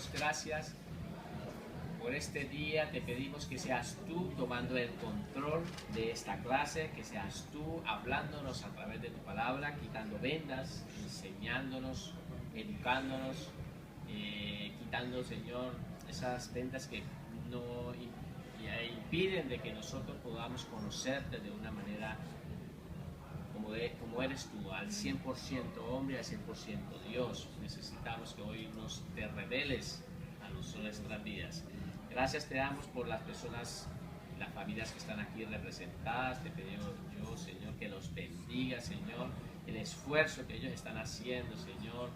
damos gracias por este día. Te pedimos que seas tú tomando el control de esta clase, que seas tú hablándonos a través de tu palabra, quitando vendas, enseñándonos, educándonos, quitando, Señor, esas vendas que no impiden de que nosotros podamos conocerte de una manera como eres tú, al 100% hombre, al 100% Dios. Necesitamos que hoy te reveles a nuestras vidas. Gracias te damos por las personas, las familias que están aquí representadas. Te pedimos yo, Señor, que los bendiga, Señor, el esfuerzo que ellos están haciendo, Señor,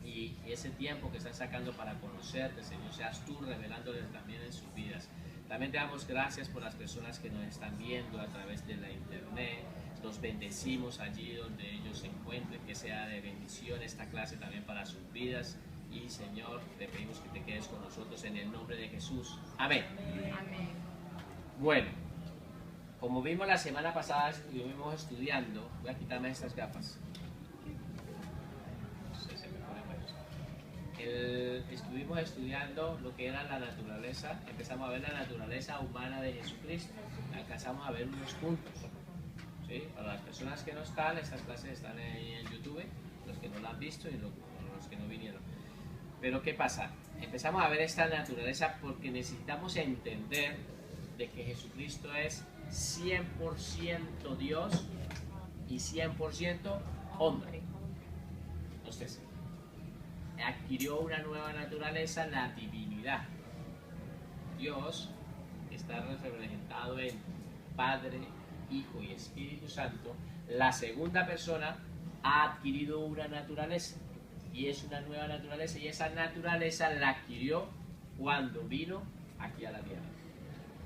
y ese tiempo que están sacando para conocerte, Señor, seas tú revelándoles también en sus vidas. También te damos gracias por las personas que nos están viendo a través de la internet. Los bendecimos allí donde ellos se encuentren, que sea de bendición esta clase también para sus vidas. Y Señor, te pedimos que te quedes con nosotros en el nombre de Jesús. Amén. Amén. Bueno, como vimos la semana pasada, estuvimos estudiando. Voy a quitarme estas gafas. Estuvimos estudiando lo que era la naturaleza. Empezamos a ver la naturaleza humana de Jesucristo. Alcanzamos a ver unos puntos. ¿Sí? Para las personas que no están, estas clases están ahí en YouTube, los que no la han visto y los que no vinieron. Pero ¿qué pasa? Empezamos a ver esta naturaleza porque necesitamos entender de que Jesucristo es 100% Dios y 100% hombre. Entonces, adquirió una nueva naturaleza, la divinidad. Dios está representado en Padre, Hijo y Espíritu Santo. La segunda persona ha adquirido una naturaleza y es una nueva naturaleza, y esa naturaleza la adquirió cuando vino aquí a la tierra.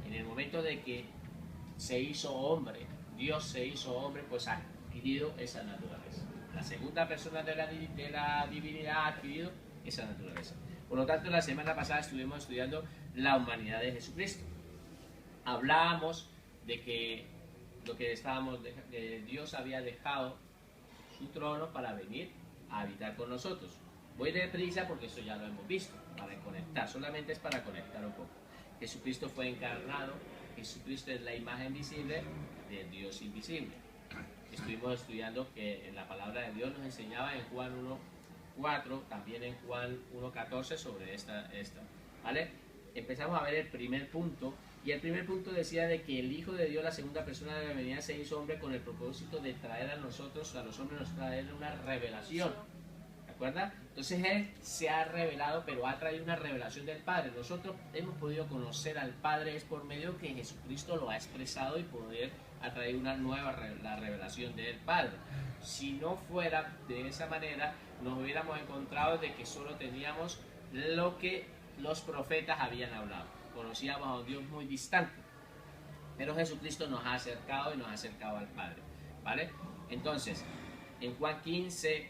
En el momento de que se hizo hombre, Dios se hizo hombre, pues ha adquirido esa naturaleza. La segunda persona de la divinidad ha adquirido esa naturaleza. Por lo tanto, la semana pasada estuvimos estudiando la humanidad de Jesucristo. Hablábamos de que Dios había dejado su trono para venir a habitar con nosotros. Voy deprisa porque eso ya lo hemos visto, para conectar, solamente es para conectar un poco. Jesucristo fue encarnado, Jesucristo es la imagen visible del Dios invisible. Estuvimos estudiando que en la palabra de Dios nos enseñaba en Juan 1:4, también en Juan 1:14 sobre esta, ¿vale? Empezamos a ver el primer punto. Y el primer punto decía de que el Hijo de Dios, la segunda persona de la divinidad, se hizo hombre con el propósito de traer a nosotros, a los hombres, nos traer una revelación. ¿De acuerdo? Entonces Él se ha revelado, pero ha traído una revelación del Padre. Nosotros hemos podido conocer al Padre es por medio que Jesucristo lo ha expresado y poder atraer una nueva la revelación del Padre. Si no fuera de esa manera, nos hubiéramos encontrado de que solo teníamos lo que los profetas habían hablado. Conocíamos a un Dios muy distante, pero Jesucristo nos ha acercado y nos ha acercado al Padre, ¿vale? Entonces, en Juan 15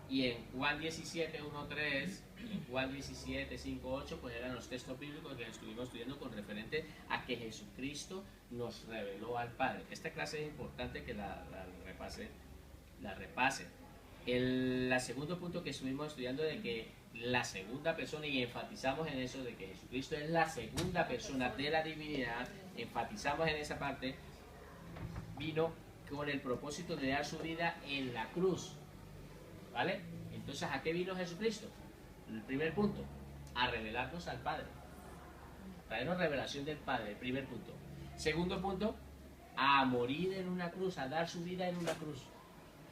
y en Juan 17:1-3 y en Juan 17:5-8, pues eran los textos bíblicos que estuvimos estudiando con referente a que Jesucristo nos reveló al Padre. Esta clase es importante que la repase. El segundo punto que estuvimos estudiando de que la segunda persona, y enfatizamos en eso de que Jesucristo es la segunda persona de la divinidad, enfatizamos en esa parte, vino con el propósito de dar su vida en la cruz, ¿vale? Entonces, ¿a qué vino Jesucristo? El primer punto, a revelarnos al Padre, traernos revelación del Padre, el primer punto. Segundo punto, a morir en una cruz, a dar su vida en una cruz,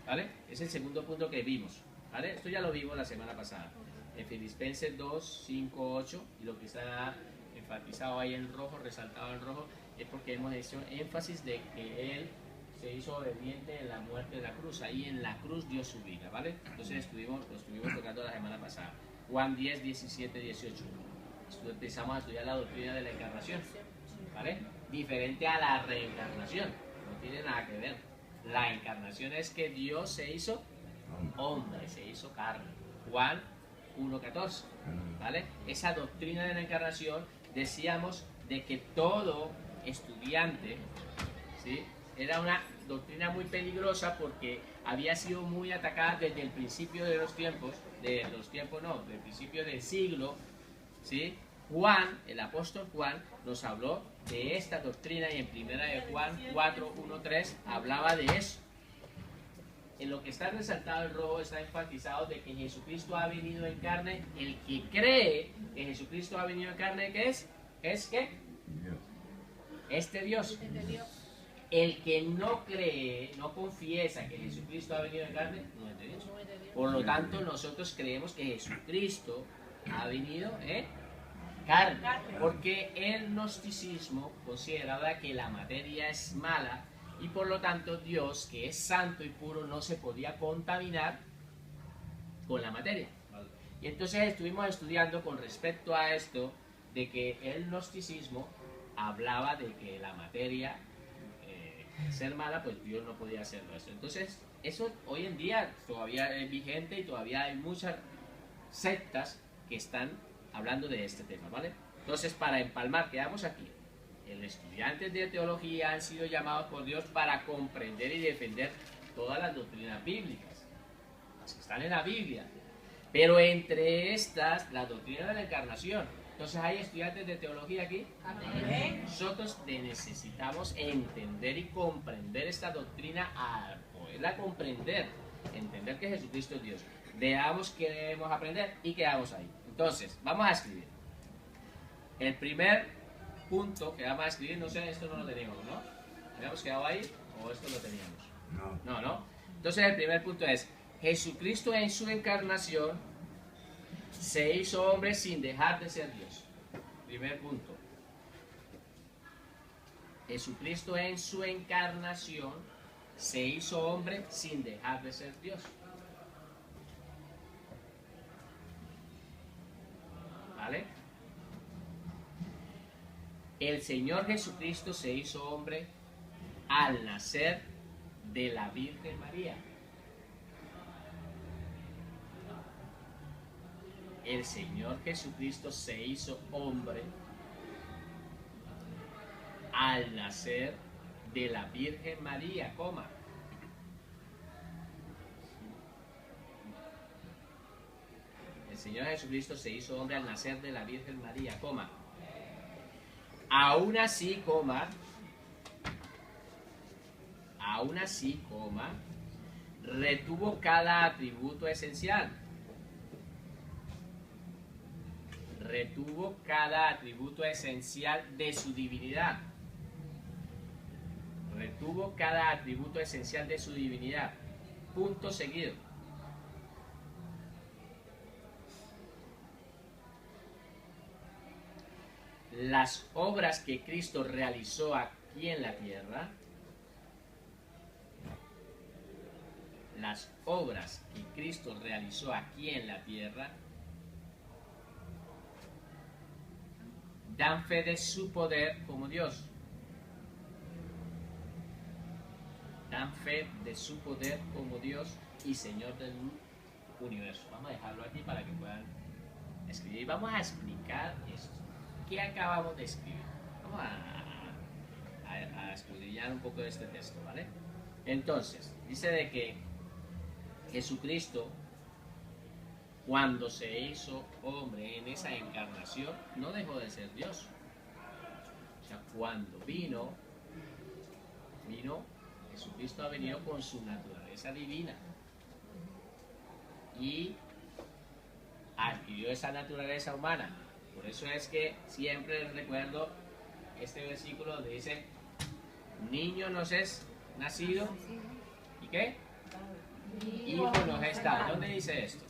¿vale? Es el segundo punto que vimos, ¿vale? Esto ya lo vimos la semana pasada. En Filipenses 2:5-8, y lo que está enfatizado ahí en rojo, resaltado en rojo, es porque hemos hecho énfasis de que Él se hizo obediente en la muerte de la cruz. Ahí en la cruz dio su vida, ¿vale? Entonces lo estuvimos tocando la semana pasada. Juan 10:17-18. Empezamos a estudiar la doctrina de la encarnación, ¿vale? Diferente a la reencarnación, no tiene nada que ver. La encarnación es que Dios se hizo hombre, se hizo carne. Juan 1:14, ¿vale? Esa doctrina de la encarnación, decíamos de que todo estudiante, ¿sí?, era una doctrina muy peligrosa porque había sido muy atacada desde el principio de los tiempos, del principio del siglo, ¿sí? Juan, el apóstol Juan, nos habló de esta doctrina y en primera de Juan 4, 1, 3 hablaba de eso. En lo que está resaltado el rojo está enfatizado de que Jesucristo ha venido en carne. El que cree que Jesucristo ha venido en carne, ¿qué es? ¿Es qué? Este Dios. El que no cree, no confiesa que Jesucristo ha venido en carne, no es de Dios. Por lo tanto, nosotros creemos que Jesucristo ha venido en carne. Porque el gnosticismo consideraba que la materia es mala y por lo tanto Dios, que es santo y puro, no se podía contaminar con la materia. Y entonces estuvimos estudiando con respecto a esto, de que el gnosticismo hablaba de que la materia, ser mala, pues Dios no podía hacerlo eso. Entonces, eso hoy en día todavía es vigente y todavía hay muchas sectas que están hablando de este tema, ¿vale? Entonces, para empalmar, quedamos aquí. Los estudiantes de teología han sido llamados por Dios para comprender y defender todas las doctrinas bíblicas, las que están en la Biblia, pero entre estas, la doctrina de la encarnación. Entonces, ¿hay estudiantes de teología aquí? Amén. Nosotros necesitamos entender y comprender esta doctrina, a poderla comprender, entender que Jesucristo es Dios. Veamos qué debemos aprender y quedamos ahí. Entonces, vamos a escribir. El primer punto que vamos a escribir, no sé, esto no lo teníamos, ¿no? ¿Habíamos quedado ahí o esto lo teníamos? No. Entonces el primer punto es, Jesucristo en su encarnación se hizo hombre sin dejar de ser Dios. Primer punto. Jesucristo en su encarnación se hizo hombre sin dejar de ser Dios. ¿Vale? El Señor Jesucristo se hizo hombre al nacer de la Virgen María. El Señor Jesucristo se hizo hombre al nacer de la Virgen María, coma. El Señor Jesucristo se hizo hombre al nacer de la Virgen María, coma. Aún así, retuvo cada atributo esencial. Retuvo cada atributo esencial de su divinidad. Retuvo cada atributo esencial de su divinidad. Punto seguido. Las obras que Cristo realizó aquí en la tierra, dan fe de su poder como Dios. Dan fe de su poder como Dios y Señor del universo. Vamos a dejarlo aquí para que puedan escribir. Vamos a explicar esto. ¿Qué acabamos de escribir? Vamos a escudriñar un poco de este texto, ¿vale? Entonces, dice de que Jesucristo, cuando se hizo hombre en esa encarnación, no dejó de ser Dios. O sea, cuando vino, Jesucristo ha venido con su naturaleza divina y adquirió esa naturaleza humana. Por eso es que siempre recuerdo este versículo donde dice, niño nos es nacido, ¿y qué? Hijo nos es dado. ¿Dónde dice esto?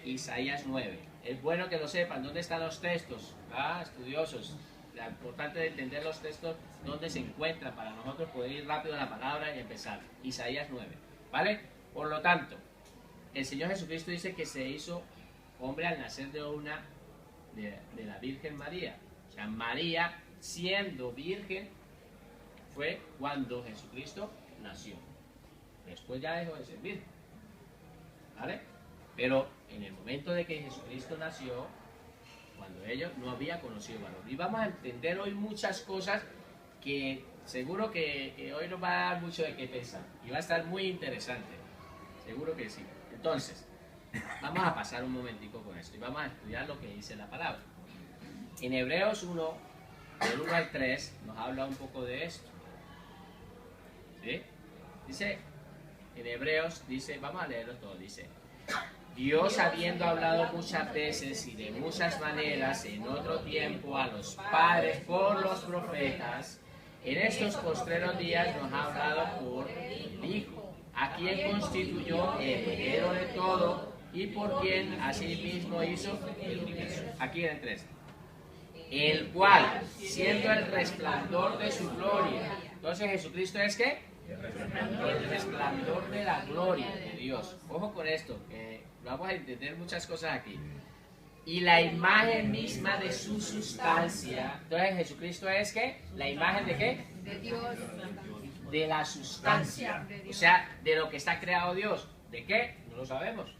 Isaías 9. Es bueno que lo sepan. ¿Dónde están los textos? Estudiosos. Lo importante de entender los textos, dónde se encuentran para nosotros poder ir rápido a la palabra y empezar. Isaías 9. ¿Vale? Por lo tanto, el Señor Jesucristo dice que se hizo hombre al nacer de la Virgen María. O sea, María, siendo virgen, fue cuando Jesucristo nació. Después ya dejó de ser virgen. ¿Vale? Pero en el momento de que Jesucristo nació, cuando ellos no había conocido varón. Y vamos a entender hoy muchas cosas que seguro que hoy nos va a dar mucho de qué pensar y va a estar muy interesante, seguro que sí. Entonces, vamos a pasar un momentico con esto y vamos a estudiar lo que dice la palabra. En Hebreos 1, del 1 al 3, nos habla un poco de esto. ¿Sí? Dice, en Hebreos, dice, vamos a leerlo todo, dice: Dios, habiendo hablado muchas veces y de muchas maneras en otro tiempo a los padres por los profetas, en estos postreros días nos ha hablado por el Hijo, a quien constituyó heredero de todo y por quien asimismo hizo el universo. Aquí en el 3. El cual, siendo el resplandor de su gloria. Entonces, ¿Jesucristo es qué? El resplandor de la gloria de Dios. Ojo con esto, que vamos a entender muchas cosas aquí. Y la imagen misma de su sustancia. Entonces, ¿Jesucristo es qué? ¿La imagen de qué? De Dios. De la sustancia. O sea, de lo que está creado Dios. ¿De qué? No lo sabemos.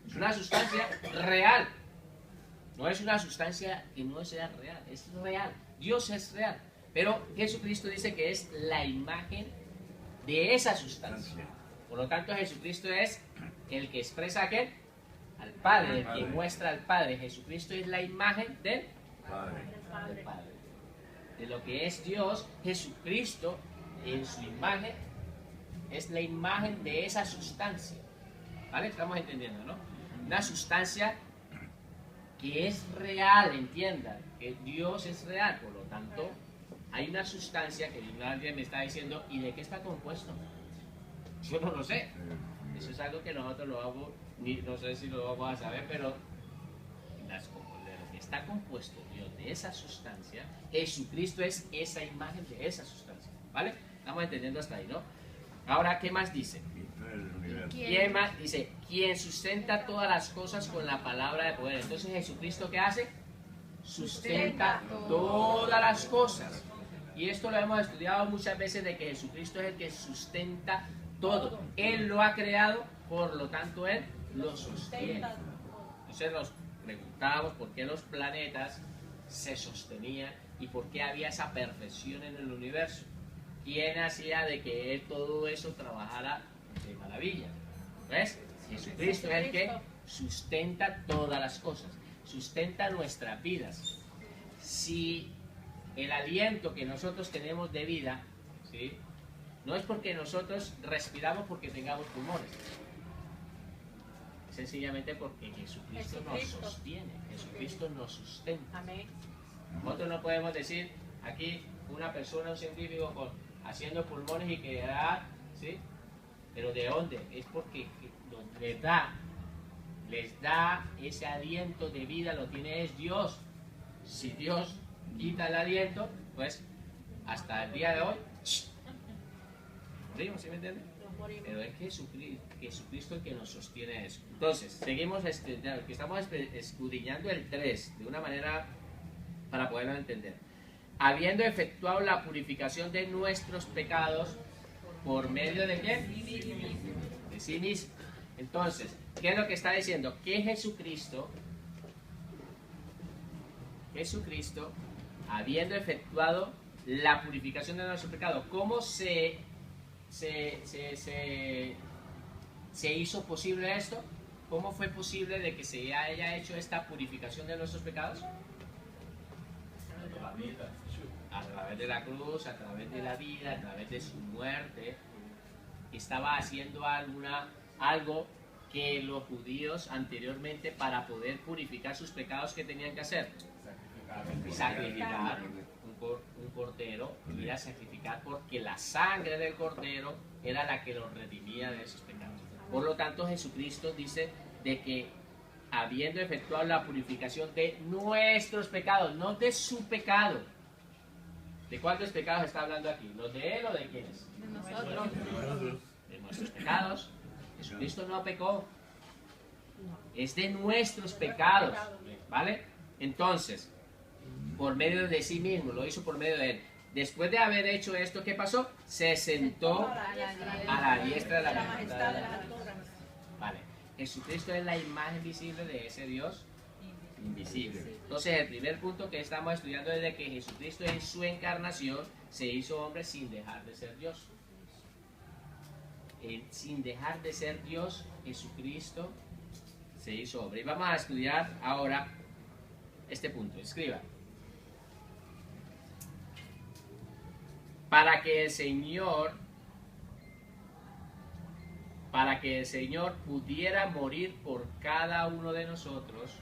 Es una sustancia real. No es una sustancia que no sea real, es real. Dios es real. Pero Jesucristo dice que es la imagen de esa sustancia. Por lo tanto, Jesucristo es el que expresa ¿a qué? Al Padre, el que muestra al Padre. Jesucristo es la imagen del Padre. De lo que es Dios, Jesucristo en su imagen es la imagen de esa sustancia. ¿Vale? Estamos entendiendo, ¿no? Una sustancia que es real, entiendan, que Dios es real, por lo tanto, hay una sustancia que nadie me está diciendo, ¿y de qué está compuesto? Yo no lo sé. Eso es algo que nosotros lo vamos, no sé si lo vamos a saber, pero de lo que está compuesto Dios de esa sustancia, Jesucristo es esa imagen de esa sustancia, ¿vale? Estamos entendiendo hasta ahí, ¿no? Ahora, ¿qué más dice? ¿Quién más? Dice, quien sustenta todas las cosas con la palabra de poder. Entonces, ¿Jesucristo qué hace? Sustenta todas las cosas. Y esto lo hemos estudiado muchas veces, de que Jesucristo es el que sustenta todo. Él lo ha creado, por lo tanto, Él lo sostiene. Entonces nos preguntábamos por qué los planetas se sostenían y por qué había esa perfección en el universo. ¿Quién hacía de que todo eso trabajara de maravilla? ¿Ves? Jesucristo es el que sustenta todas las cosas, sustenta nuestras vidas. Si el aliento que nosotros tenemos de vida, ¿sí?, no es porque nosotros respiramos porque tengamos pulmones, sencillamente porque Jesucristo nos sostiene, Jesucristo nos sustenta. Amén. Nosotros no podemos decir aquí una persona, un científico haciendo pulmones y que da, ¿sí? Pero ¿de dónde? Es porque les da ese aliento de vida, lo tiene es Dios. Si Dios quita el aliento, pues hasta el día de hoy morimos, ¿sí me entienden? Pero es Jesucristo el que nos sostiene eso. Entonces, seguimos, que estamos escudriñando el 3 de una manera para poderlo entender. Habiendo efectuado la purificación de nuestros pecados por medio de ¿quién? De sí mismo. Entonces, ¿qué es lo que está diciendo? Que Jesucristo, habiendo efectuado la purificación de nuestros pecados, ¿cómo se hizo posible esto? ¿Cómo fue posible de que se haya hecho esta purificación de nuestros pecados? A través de la cruz, a través de la vida, a través de su muerte. Estaba haciendo algo que los judíos anteriormente, para poder purificar sus pecados, ¿qué tenían que hacer? Sacrificar un cordero, ir a sacrificar, porque la sangre del cordero era la que los redimía de esos pecados. Por lo tanto, Jesucristo dice de que habiendo efectuado la purificación de nuestros pecados, no de su pecado. ¿De cuántos pecados está hablando aquí? ¿Los de él o de quiénes? De nosotros. De nuestros pecados. Jesucristo no pecó. Es de nuestros pecados. ¿Vale? Entonces, por medio de sí mismo, lo hizo por medio de él. Después de haber hecho esto, ¿qué pasó? Se sentó a la diestra de la majestad. Vale. Jesucristo es la imagen visible de ese Dios invisible. Entonces el primer punto que estamos estudiando es de que Jesucristo en su encarnación se hizo hombre sin dejar de ser Dios. Sin dejar de ser Dios, Jesucristo se hizo hombre. Y vamos a estudiar ahora este punto. Escriba. Para que el Señor pudiera morir por cada uno de nosotros,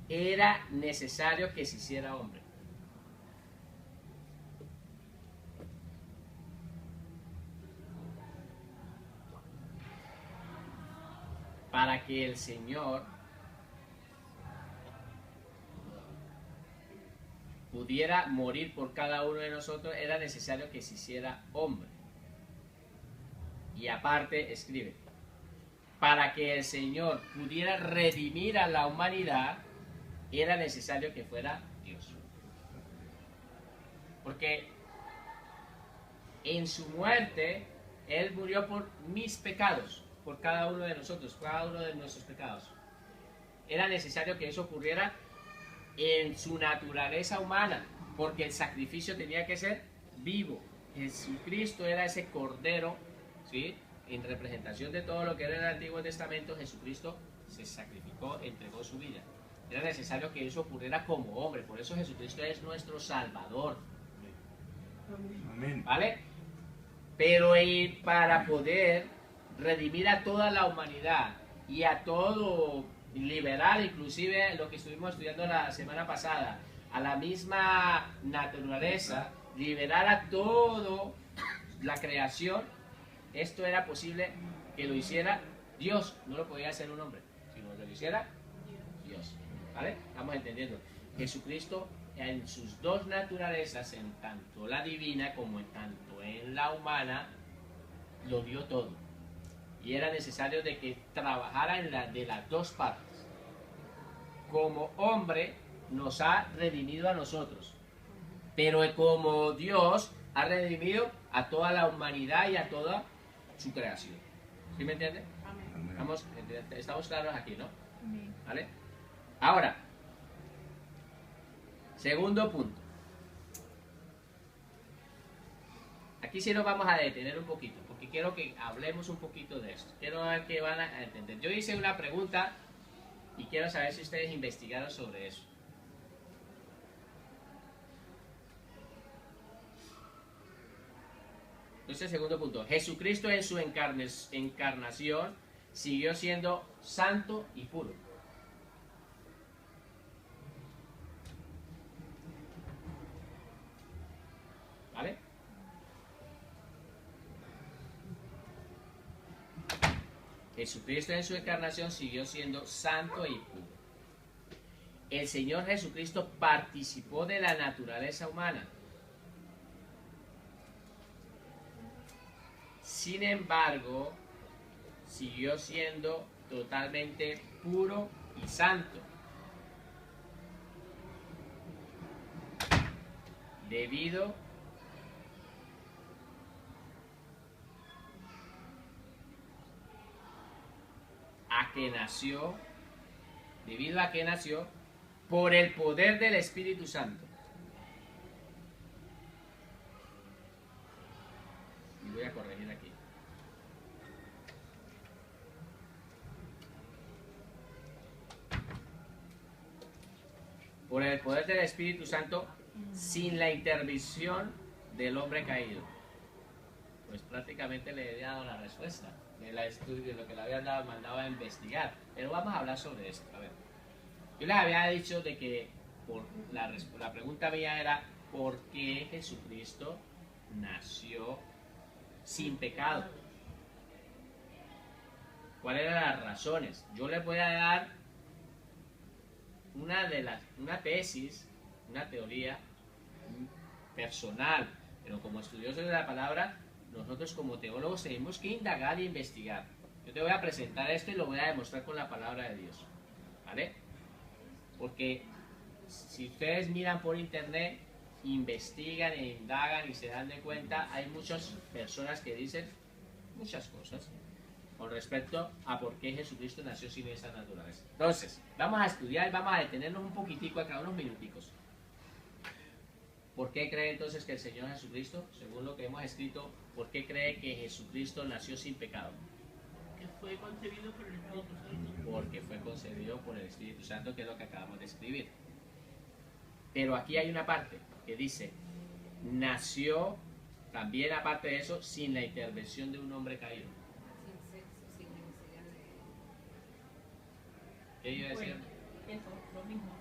era necesario que se hiciera hombre. Para que el Señor pudiera morir por cada uno de nosotros, era necesario que se hiciera hombre. Y aparte, escribe, para que el Señor pudiera redimir a la humanidad, era necesario que fuera Dios. Porque en su muerte, Él murió por mis pecados, por cada uno de nosotros, cada uno de nuestros pecados. Era necesario que eso ocurriera en su naturaleza humana, porque el sacrificio tenía que ser vivo. Jesucristo era ese cordero, ¿sí? En representación de todo lo que era el Antiguo Testamento, Jesucristo se sacrificó, entregó su vida. Era necesario que eso ocurriera como hombre, por eso Jesucristo es nuestro Salvador. Amén. ¿Vale? Pero para poder redimir a toda la humanidad y a todo, liberar inclusive lo que estuvimos estudiando la semana pasada, a la misma naturaleza, liberar a todo la creación, esto era posible que lo hiciera Dios, no lo podía hacer un hombre, sino que lo hiciera Dios. ¿Vale? Estamos entendiendo. Jesucristo en sus dos naturalezas, en tanto la divina como en tanto en la humana, lo dio todo. Y era necesario de que trabajara de las dos partes. Como hombre nos ha redimido a nosotros, pero como Dios ha redimido a toda la humanidad y a toda su creación. ¿Sí me entiende? Estamos claros aquí, ¿no? ¿Vale? Ahora, segundo punto. Aquí sí nos vamos a detener un poquito, porque quiero que hablemos un poquito de esto. Quiero ver qué van a entender. Yo hice una pregunta y quiero saber si ustedes investigaron sobre eso. Entonces, segundo punto. Jesucristo en su encarnación siguió siendo santo y puro. ¿Vale? Jesucristo en su encarnación siguió siendo santo y puro. El Señor Jesucristo participó de la naturaleza humana. Sin embargo, siguió siendo totalmente puro y santo. Debido a que nació por el poder del Espíritu Santo. Y voy a corregir aquí. Por el poder del Espíritu Santo, sin la intervención del hombre caído. Pues prácticamente le he dado la respuesta de la estudio, de lo que le habían mandado a investigar. Pero vamos a hablar sobre esto. A ver, yo les había dicho de que la pregunta mía era ¿por qué Jesucristo nació sin pecado? ¿Cuáles eran las razones? Yo les voy a dar una tesis, una teoría personal, pero como estudiosos de la palabra, nosotros como teólogos tenemos que indagar y investigar. Yo te voy a presentar esto y lo voy a demostrar con la palabra de Dios, ¿vale? Porque si ustedes miran por internet, investigan e indagan y se dan de cuenta, hay muchas personas que dicen muchas cosas con respecto a por qué Jesucristo nació sin esa naturaleza. Entonces, vamos a estudiar y vamos a detenernos un poquitico acá, unos minuticos. ¿Por qué cree entonces que el Señor Jesucristo, según lo que hemos escrito, por qué cree que Jesucristo nació sin pecado? Que fue concebido por el Espíritu Santo. Porque fue concebido por el Espíritu Santo, que es lo que acabamos de escribir. Pero aquí hay una parte que dice, nació también, aparte de eso, sin la intervención de un hombre caído. Sin sexo, sin necesidad de... ¿Qué iba a decir? Bueno, eso, lo mismo.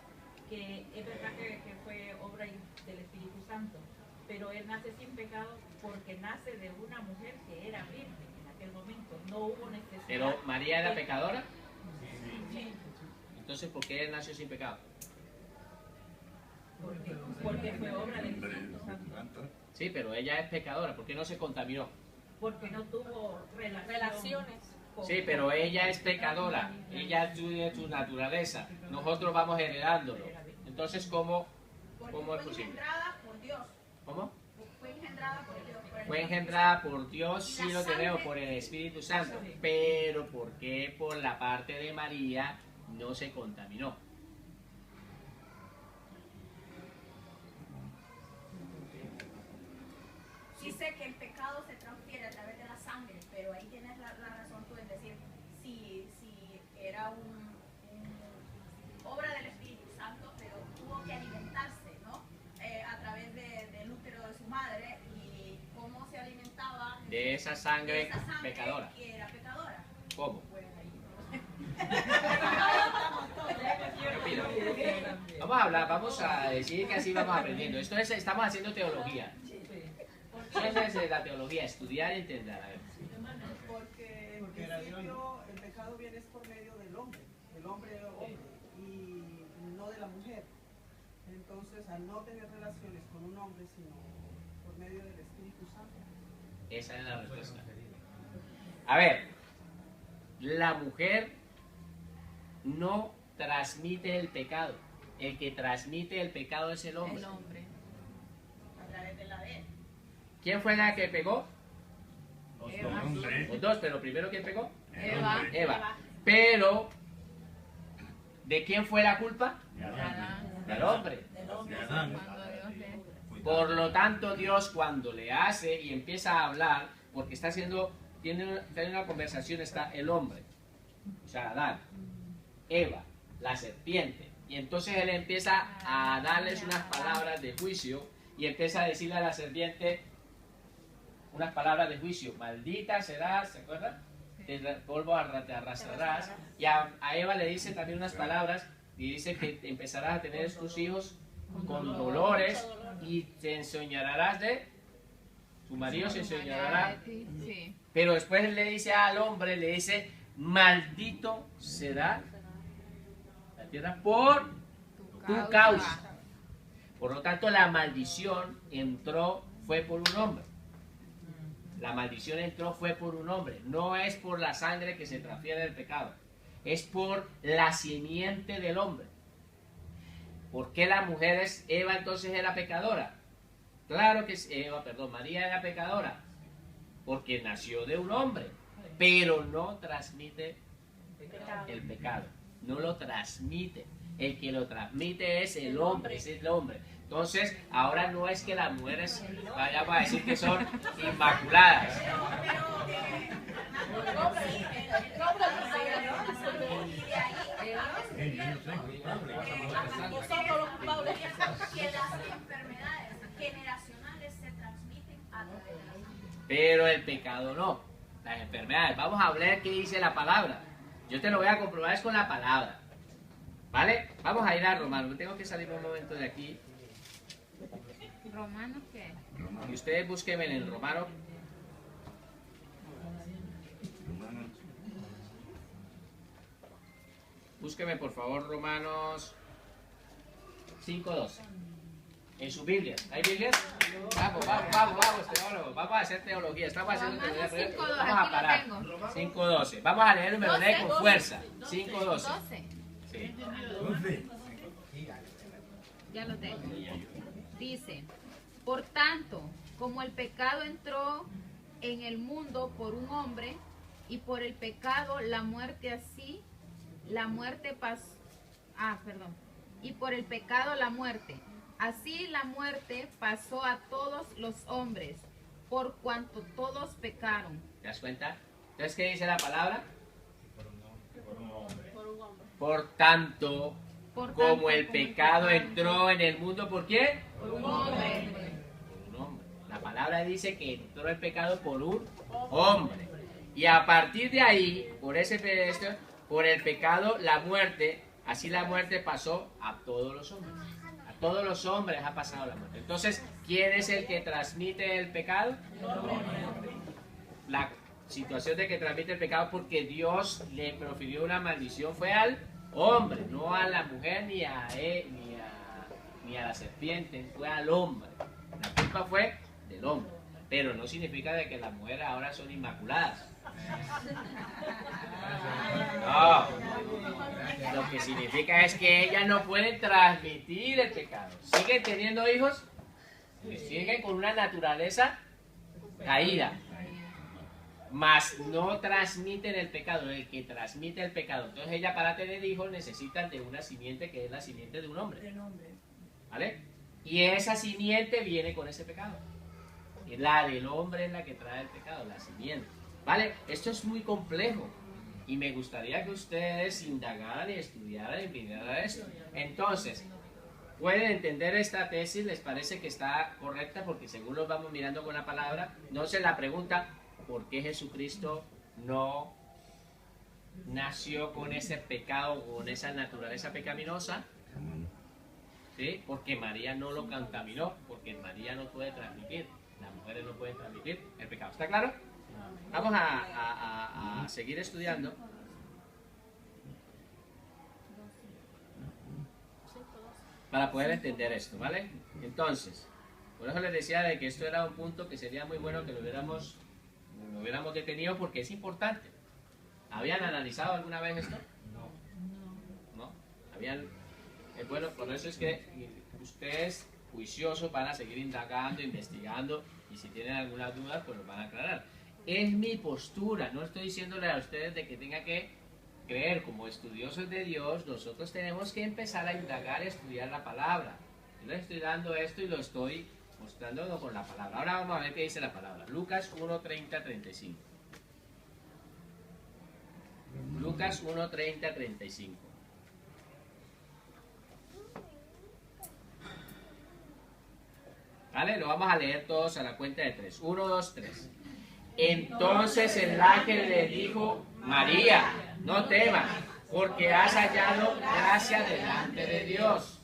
Que es verdad que fue obra del Espíritu Santo, pero él nace sin pecado porque nace de una mujer que era virgen en aquel momento. No hubo necesidad. Pero María era pecadora. Sí, Entonces, ¿por qué él nació sin pecado? porque fue obra del Espíritu Santo. Sí, pero ella es pecadora. ¿Por qué no se contaminó? Porque no tuvo Relaciones. Sí, pero ella es pecadora. Ella tiene su naturaleza. Nosotros vamos heredándolo. Entonces, ¿cómo es Fue posible? engendrada por Dios. ¿Cómo? Fue engendrada por Dios. Fue engendrada por Dios, sí lo tenemos, por el Espíritu Santo. Pero ¿por qué por la parte de María no se contaminó? Sí sé que el pecado se transfiere a través de la sangre, pero ahí tienes la razón tú en decir, si era obra del Espíritu Santo, pero tuvo que alimentarse, ¿no? A través del útero de su madre, y cómo se alimentaba De esa sangre de esa sangre pecadora. que era pecadora. ¿Cómo? Vamos a decir que así vamos aprendiendo. Esto es, estamos haciendo teología. Eso es la teología, estudiar y entender. A ver. Porque en principio el pecado viene por medio del hombre y no de la mujer. Entonces, al no tener relaciones con un hombre, sino por medio del Espíritu Santo. Esa es la respuesta. A ver, la mujer no transmite el pecado. El que transmite el pecado es el hombre. El hombre. A través de la de él. ¿Quién fue la que pegó? Eva. Los dos, pero primero ¿quién pegó? Eva. Eva. Pero, ¿de quién fue la culpa? Adán. Del hombre. Cuando Dios le... Por lo tanto, Dios cuando le hace y empieza a hablar, porque tiene una conversación, está el hombre, o sea, Adán, Eva, la serpiente, y entonces él empieza a darles unas palabras de juicio y empieza a decirle a la serpiente unas palabras de juicio: maldita serás, ¿se acuerdan? De polvo te arrastrarás. Y a Eva le dice también unas palabras y dice que empezarás a tener tus hijos con dolores y te enseñarás de tu marido, se enseñará. Sí. Pero después le dice al hombre, le dice: maldito será la tierra por tu causa. Por lo tanto, la maldición fue por un hombre. La maldición fue por un hombre. No es por la sangre que se transfiere del pecado. Es por la simiente del hombre. ¿Por qué la mujer Eva entonces era pecadora? Claro que María era pecadora. Porque nació de un hombre. Pero no transmite el pecado. No lo transmite. El que lo transmite es el hombre. Es el hombre. Entonces, ahora no es que las mujeres vayamos a decir que son inmaculadas. Que las enfermedades generacionales se transmiten a través de la sangre. Pero el pecado no. Las enfermedades. Vamos a hablar qué dice la palabra. Yo te lo voy a comprobar es con la palabra. ¿Vale? Vamos a ir a Romanos. Tengo que salir un momento de aquí. ¿Romanos qué? Y ustedes búsquenme en el Romano. Búsquenme por favor Romanos 5:12. En su Biblia. ¿Hay Biblias? Vamos, teólogos. Vamos a hacer teología. Estamos haciendo Romanos teología. 5:12, Vamos a aquí lo parar. tengo. 5:12. Vamos a leerlo y me lo lee con fuerza. 5:12. 12. Sí. Ya lo tengo. Dice, por tanto, como el pecado entró en el mundo por un hombre, y por el pecado la muerte así, la muerte pasó, y por el pecado la muerte. Así la muerte pasó a todos los hombres, por cuanto todos pecaron. ¿Te das cuenta? Entonces, ¿qué dice la palabra? Por tanto, como el pecado entró en el mundo, ¿por quién? Por un hombre. Por un hombre. La palabra dice que entró el pecado por un hombre. Y a partir de ahí, por el pecado, la muerte, así la muerte pasó a todos los hombres. A todos los hombres ha pasado la muerte. Entonces, ¿quién es el que transmite el pecado? La situación de que transmite el pecado porque Dios le profirió una maldición fue al hombre, no a la mujer ni a la serpiente, fue al hombre. La culpa fue del hombre, pero no significa de que las mujeres ahora son inmaculadas. No, lo que significa es que ellas no pueden transmitir el pecado. Siguen teniendo hijos, siguen con una naturaleza caída, mas no transmiten el pecado. El que transmite el pecado, entonces ella, para tener hijos, necesitan de una simiente que es la simiente de un hombre, ¿vale? Y esa simiente viene con ese pecado, y la del hombre es la que trae el pecado, la simiente, ¿vale? Esto es muy complejo y me gustaría que ustedes indagaran y estudiaran y vinieran a esto. Entonces, ¿pueden entender esta tesis? ¿Les parece que está correcta? Porque según los vamos mirando con la palabra, no se la pregunta: ¿por qué Jesucristo no nació con ese pecado, con esa naturaleza pecaminosa? ¿Sí? Porque María no lo contaminó, porque María no puede transmitir, las mujeres no pueden transmitir el pecado. ¿Está claro? Vamos a seguir estudiando. Para poder entender esto, ¿vale? Entonces, por eso les decía de que esto era un punto que sería muy bueno que lo hubiéramos detenido, porque es importante. ¿Habían analizado alguna vez esto? No. Bueno, por eso es que ustedes, juiciosos, van a seguir indagando, investigando, y si tienen alguna duda, pues lo van a aclarar. Es mi postura, no estoy diciéndole a ustedes de que tengan que creer. Como estudiosos de Dios, nosotros tenemos que empezar a indagar y estudiar la palabra. Yo les estoy dando esto y lo estoy mostrando con la palabra. Ahora vamos a ver qué dice la palabra. Lucas 1:30-35. Lucas 1:30-35. ¿Vale? Lo vamos a leer todos a la cuenta de 3. 1, 2, 3. Entonces el ángel le dijo: María, no temas, porque has hallado gracia delante de Dios.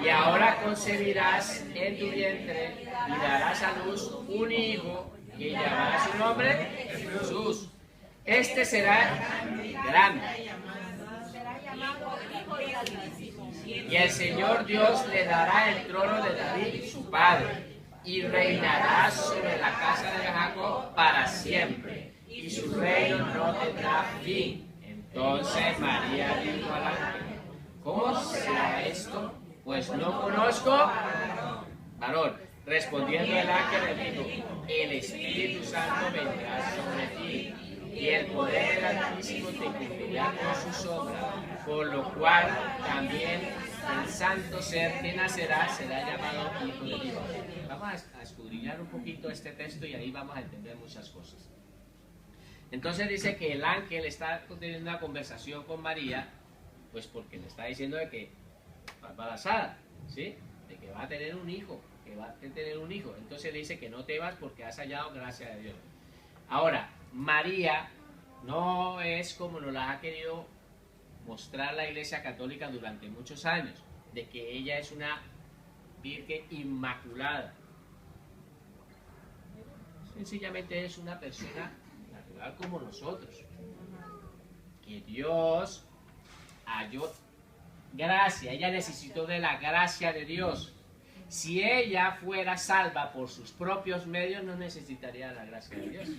Y ahora concebirás en tu vientre y darás a luz un hijo, y llamarás su nombre Jesús. Este será grande, y el Señor Dios le dará el trono de David, su padre, y reinará sobre la casa de Jacob para siempre, y su reino no tendrá fin. Entonces María dijo al ángel: ¿cómo será esto? Pues no conozco varón. Respondiendo el ángel le dijo: el Espíritu Santo vendrá sobre ti, y el poder del Altísimo te cubrirá con su sombra, por lo cual también el santo ser que nacerá será llamado Hijo de Dios. Vamos a escudriñar un poquito este texto y ahí vamos a entender muchas cosas. Entonces dice que el ángel está teniendo una conversación con María, pues porque le está diciendo de que va embarazada, ¿sí? De que va a tener un hijo, Entonces le dice que no temas porque has hallado gracia de Dios. Ahora, María no es como nos la ha querido mostrar la Iglesia Católica durante muchos años, de que ella es una virgen inmaculada. Sencillamente es una persona natural como nosotros, que Dios halló gracia. Ella necesitó de la gracia de Dios. Si ella fuera salva por sus propios medios, no necesitaría la gracia de Dios.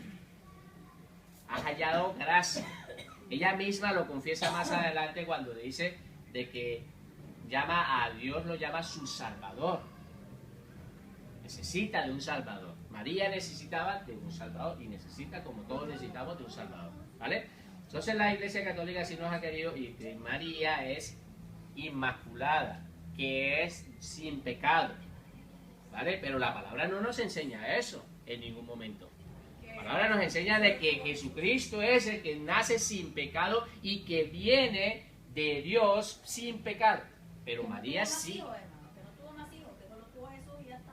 Ha hallado gracia. Ella misma lo confiesa más adelante cuando dice de que llama a Dios, lo llama su Salvador. Necesita de un Salvador. María necesitaba de un Salvador y necesita, como todos necesitamos, de un Salvador, ¿vale? Entonces la Iglesia Católica sí nos ha querido y que María es inmaculada, que es sin pecado, ¿vale? Pero la palabra no nos enseña eso en ningún momento. La palabra nos enseña de que Jesucristo es el que nace sin pecado y que viene de Dios sin pecado. Pero María sí. Que no tuvo más hijos, que solo tuvo Jesús y ya está.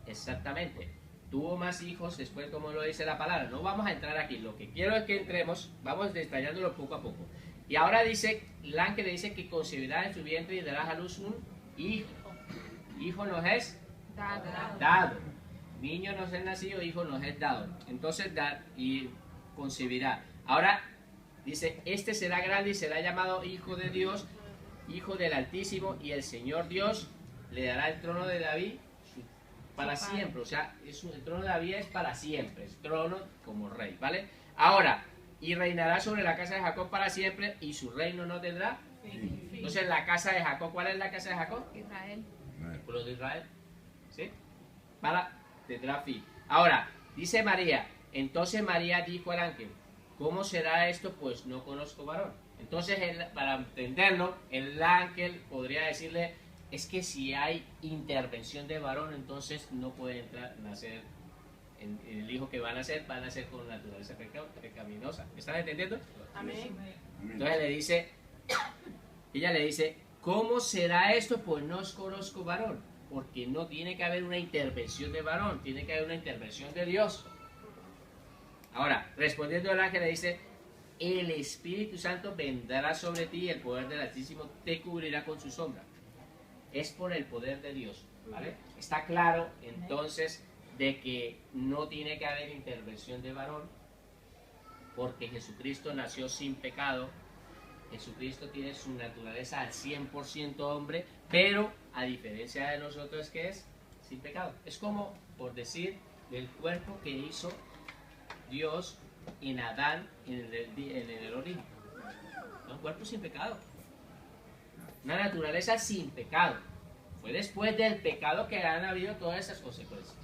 Exactamente. Tuvo más hijos después, como lo dice la palabra. No vamos a entrar aquí. Lo que quiero es que entremos, vamos detallándolo poco a poco. Y ahora dice, el ángel le dice que concebirá en su vientre y dará a luz un hijo. Hijo nos es dado. Niño nos es nacido, hijo nos es dado. Entonces, dar y concebirá. Ahora dice, este será grande y será llamado Hijo de Dios, Hijo del Altísimo, y el Señor Dios le dará el trono de David para siempre. O sea, el trono de David es para siempre, es trono como rey, ¿vale? Ahora, y reinará sobre la casa de Jacob para siempre, y su reino no tendrá. Entonces, la casa de Jacob, ¿cuál es la casa de Jacob? Israel. El pueblo de Israel, ¿sí? Tendrá fin. Ahora, dice María, entonces María dijo al ángel, ¿cómo será esto? Pues no conozco varón. Entonces, para entenderlo, el ángel podría decirle, es que si hay intervención de varón, entonces no puede nacer, el hijo que va a nacer con naturaleza pecaminosa. ¿Están entendiendo? Amén. Entonces ella le dice, ¿cómo será esto? Pues no os conozco varón, porque no tiene que haber una intervención de varón, tiene que haber una intervención de Dios. Ahora, respondiendo el ángel le dice, el Espíritu Santo vendrá sobre ti y el poder del Altísimo te cubrirá con su sombra. Es por el poder de Dios, ¿vale? Está claro entonces de que no tiene que haber intervención de varón, porque Jesucristo nació sin pecado. Jesucristo tiene su naturaleza al 100% hombre, pero a diferencia de nosotros, que es sin pecado. Es como, por decir, del cuerpo que hizo Dios en Adán en el origen. Un cuerpo sin pecado. Una naturaleza sin pecado. Fue después del pecado que han habido todas esas consecuencias.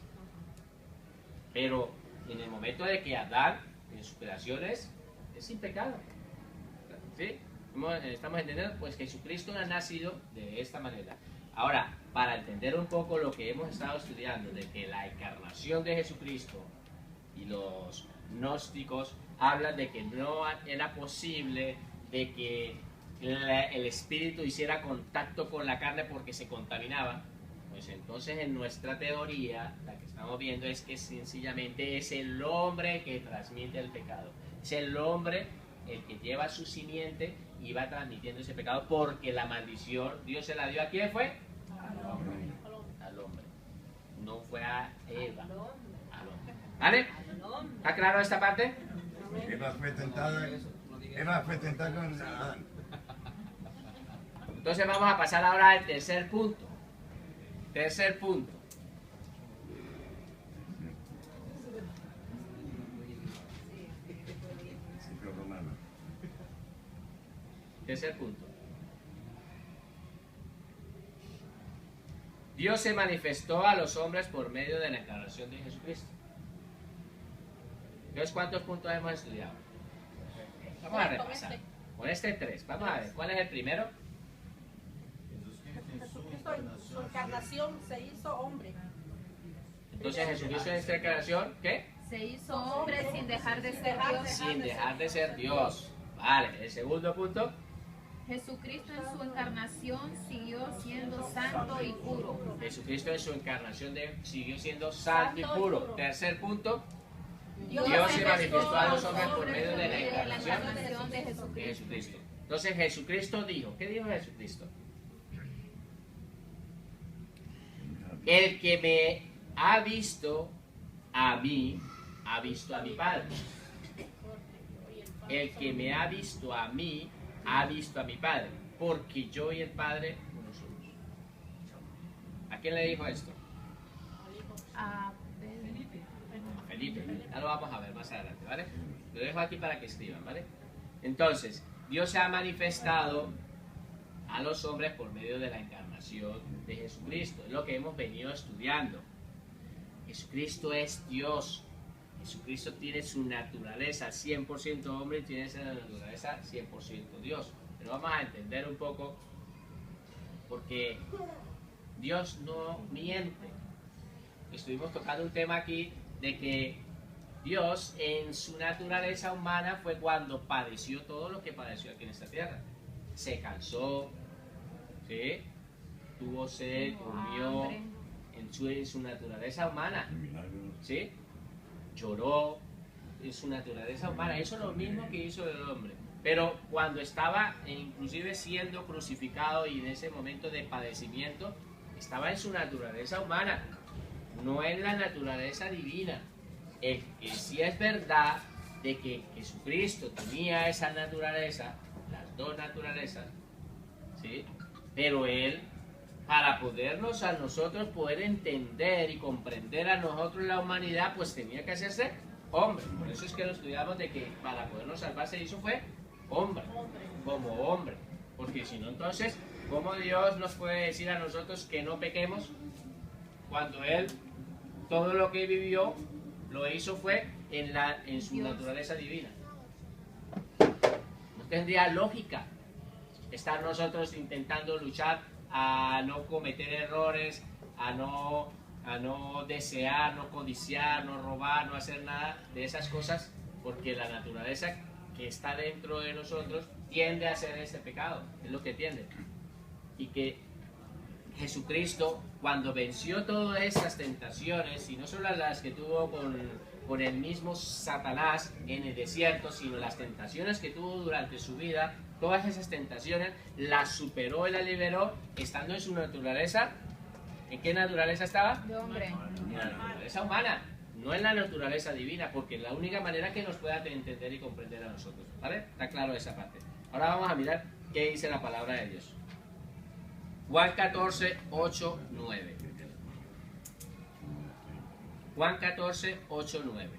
Pero en el momento de que Adán, en su creación, es sin pecado. ¿Sí? ¿Estamos entendiendo? Pues Jesucristo ha nacido de esta manera. Ahora, para entender un poco lo que hemos estado estudiando, de que la encarnación de Jesucristo y los gnósticos hablan de que no era posible de que el espíritu hiciera contacto con la carne porque se contaminaba, pues entonces en nuestra teoría, la que estamos viendo es que sencillamente es el hombre que transmite el pecado. Es el hombre el que lleva su simiente y va transmitiendo ese pecado, porque la maldición Dios se la dio. ¿A quién fue? Al hombre. No fue a Eva. Al hombre. ¿Vale? ¿Está claro esta parte? Eva fue tentada con Adán. Entonces vamos a pasar ahora al tercer punto. Tercer punto. Tercer punto. Dios se manifestó a los hombres por medio de la encarnación de Jesucristo. Entonces, ¿cuántos puntos hemos estudiado? Vamos a repasar. Con este 3. Vamos a ver. ¿Cuál es el primero? Jesucristo en su encarnación se hizo hombre. Entonces, Jesucristo en esta encarnación, ¿qué? Se hizo hombre sin dejar de ser Dios. Sin dejar de ser Dios. Vale. El segundo punto. Jesucristo en su encarnación siguió siendo santo y puro. Jesucristo en su encarnación siguió siendo santo y puro. Tercer punto. Dios se manifestó a los hombres por medio de la encarnación de de Jesucristo. Entonces Jesucristo dijo, ¿qué dijo Jesucristo? El que me ha visto a mí, ha visto a mi Padre. El que me ha visto a mí, ha visto a mi Padre, porque yo y el Padre uno somos. ¿A quién le dijo esto? A Felipe. Ya lo vamos a ver más adelante, ¿vale? Lo dejo aquí para que escriban, ¿vale? Entonces, Dios se ha manifestado a los hombres por medio de la encarnación de Jesucristo. Es lo que hemos venido estudiando. Jesucristo es Dios. Jesucristo tiene su naturaleza 100% hombre y tiene esa naturaleza 100% Dios. Pero vamos a entender un poco, porque Dios no miente. Estuvimos tocando un tema aquí de que Dios en su naturaleza humana fue cuando padeció todo lo que padeció aquí en esta tierra. Se cansó, ¿sí? Tuvo sed, comió en su naturaleza humana, ¿sí? Lloró en su naturaleza humana. Eso es lo mismo que hizo el hombre. Pero cuando estaba inclusive siendo crucificado y en ese momento de padecimiento, estaba en su naturaleza humana, no en la naturaleza divina. Que sí es verdad de que Jesucristo tenía esa naturaleza, las dos naturalezas, ¿sí? Pero Él, para podernos a nosotros poder entender y comprender a nosotros la humanidad, pues tenía que hacerse hombre. Por eso es que lo estudiamos de que para podernos salvar se hizo fue hombre, como hombre. Porque si no, entonces, ¿cómo Dios nos puede decir a nosotros que no pequemos cuando Él, todo lo que vivió, lo hizo fue en su naturaleza divina? No tendría lógica estar nosotros intentando luchar a no cometer errores, a no desear, no codiciar, no robar, no hacer nada de esas cosas, porque la naturaleza que está dentro de nosotros tiende a hacer ese pecado, es lo que tiende. Y que Jesucristo, cuando venció todas esas tentaciones, y no solo las que tuvo con el mismo Satanás en el desierto, sino las tentaciones que tuvo durante su vida, todas esas tentaciones las superó y las liberó estando en su naturaleza. ¿En qué naturaleza estaba? De hombre. En la naturaleza humana, no en la naturaleza divina, porque es la única manera que nos pueda entender y comprender a nosotros. ¿Vale? Está claro esa parte. Ahora vamos a mirar qué dice la palabra de Dios. Juan 14, 8, 9. Juan 14, 8, 9.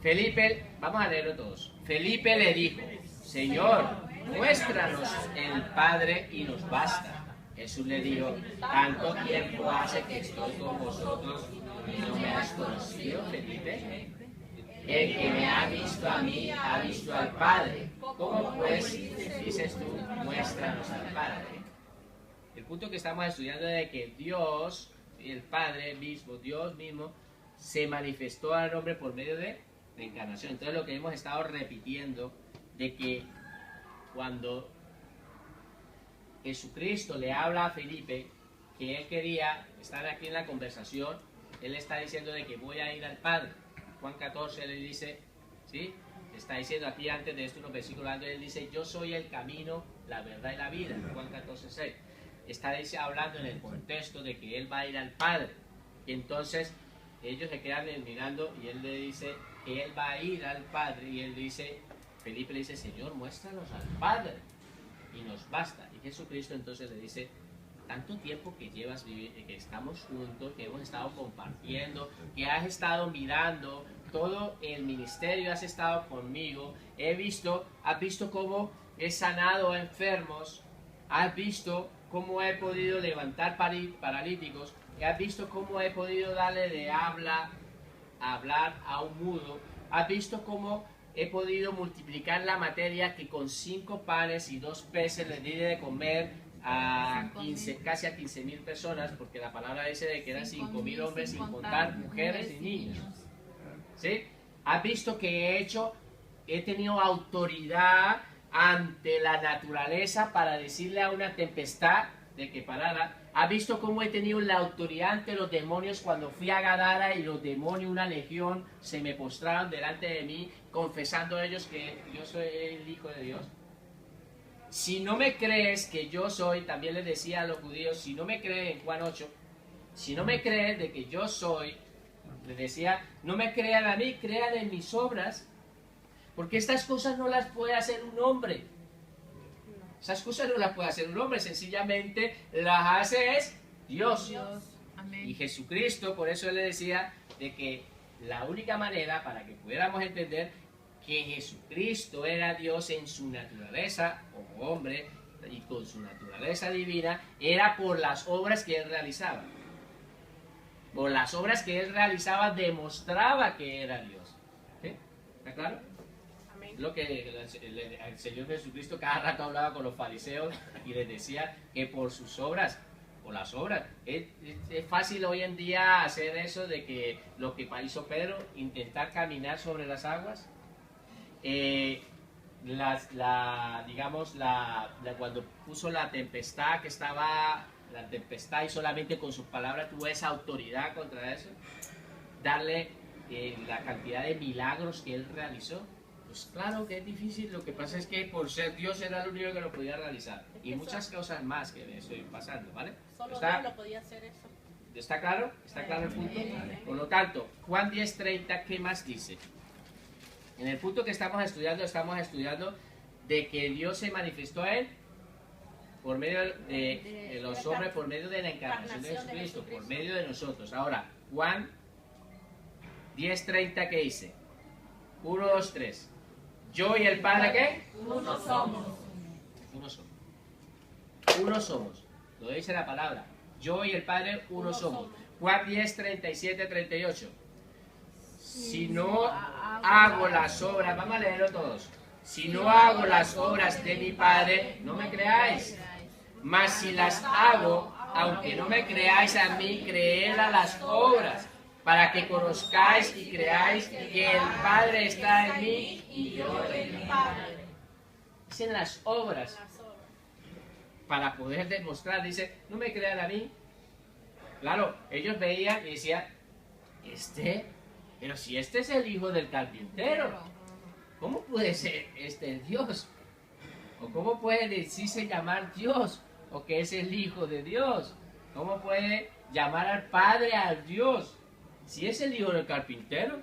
Felipe, vamos a leerlo todos. Felipe le dijo: Señor, muéstranos el Padre y nos basta. Jesús le dijo: tanto tiempo hace que estoy con vosotros y no me has conocido, Felipe. El que me ha visto a mí ha visto al Padre. ¿Cómo pues dices tú, muéstranos al Padre? El punto que estamos estudiando es de que Dios, el Padre mismo, Dios mismo, se manifestó al hombre por medio de la encarnación. Entonces lo que hemos estado repitiendo, de que cuando Jesucristo le habla a Felipe, que él quería estar aquí en la conversación, él está diciendo de que voy a ir al Padre. Juan 14 le dice, ¿sí? Está diciendo aquí antes de esto unos versículos antes, él dice: yo soy el camino, la verdad y la vida. Juan 14, 6. Está hablando en el contexto de que él va a ir al Padre. Y entonces ellos se quedan mirando y él le dice que él va a ir al Padre. Y él dice, Felipe le dice: Señor, muéstranos al Padre y nos basta. Y Jesucristo entonces le dice: tanto tiempo que llevas viviendo, que estamos juntos, que hemos estado compartiendo, que has estado mirando todo el ministerio, has estado conmigo, has visto cómo he sanado a enfermos, has visto cómo he podido levantar paralíticos, has visto cómo he podido darle de hablar a un mudo, has visto cómo he podido multiplicar la materia que con 5 panes y 2 peces les di de comer a casi a 15.000 personas, porque la palabra dice de que eran 5.000 hombres sin contar mujeres y niños. ¿Sí? Has visto que he tenido autoridad ante la naturaleza para decirle a una tempestad de que parara. Has visto cómo he tenido la autoridad ante los demonios cuando fui a Gadara y los demonios, una legión, se me postraron delante de mí, confesando a ellos que yo soy el Hijo de Dios. Si no me crees que yo soy, también les decía a los judíos, si no me crees en Juan 8, si no me crees de que yo soy, les decía, no me crean a mí, crean en mis obras, porque estas cosas no las puede hacer un hombre. Esas cosas no las puede hacer un hombre, sencillamente las hace es Dios. Amén. Y Jesucristo, por eso él le decía de que la única manera para que pudiéramos entender que Jesucristo era Dios en su naturaleza como hombre, y con su naturaleza divina, era por las obras que él realizaba. Por las obras que él realizaba demostraba que era Dios. ¿Sí? ¿Está claro? Lo que el Señor Jesucristo cada rato hablaba con los fariseos y les decía que por sus obras, por las obras, es fácil hoy en día hacer eso de que lo que hizo Pedro, intentar caminar sobre las aguas. Cuando puso la tempestad, que estaba la tempestad y solamente con sus palabras tuvo esa autoridad contra eso, darle la cantidad de milagros que él realizó. Pues claro que es difícil, lo que pasa es que por ser Dios era el único que lo podía realizar. Y muchas cosas más que estoy pasando, ¿vale? Solo Dios lo podía hacer eso. ¿Está claro? ¿Está claro el punto? Por lo tanto, Juan 10:30, ¿qué más dice? En el punto que estamos estudiando de que Dios se manifestó a él por medio de los hombres, por medio de la encarnación de Jesucristo, por medio de nosotros. Ahora, Juan 10:30, ¿qué dice? 1, 2, 3. Yo y el Padre, ¿qué? Uno somos. Uno somos. Uno somos. Lo dice la palabra. Yo y el Padre, uno somos. Juan 10:37, 38. Si no hago las obras, vamos a leerlo todos. Si no hago las obras de mi Padre, no me creáis. Mas si las hago, aunque no me creáis a mí, creed a las obras, para que conozcáis y creáis que el Padre está en mí y yo en mi Padre. Dicen las obras, para poder demostrar, dice, no me crean a mí. Claro, ellos veían y decían, pero si este es el hijo del carpintero, ¿cómo puede ser este Dios? ¿O cómo puede decirse llamar Dios? ¿O que es el hijo de Dios? ¿Cómo puede llamar al Padre al Dios? Si es el hijo del carpintero.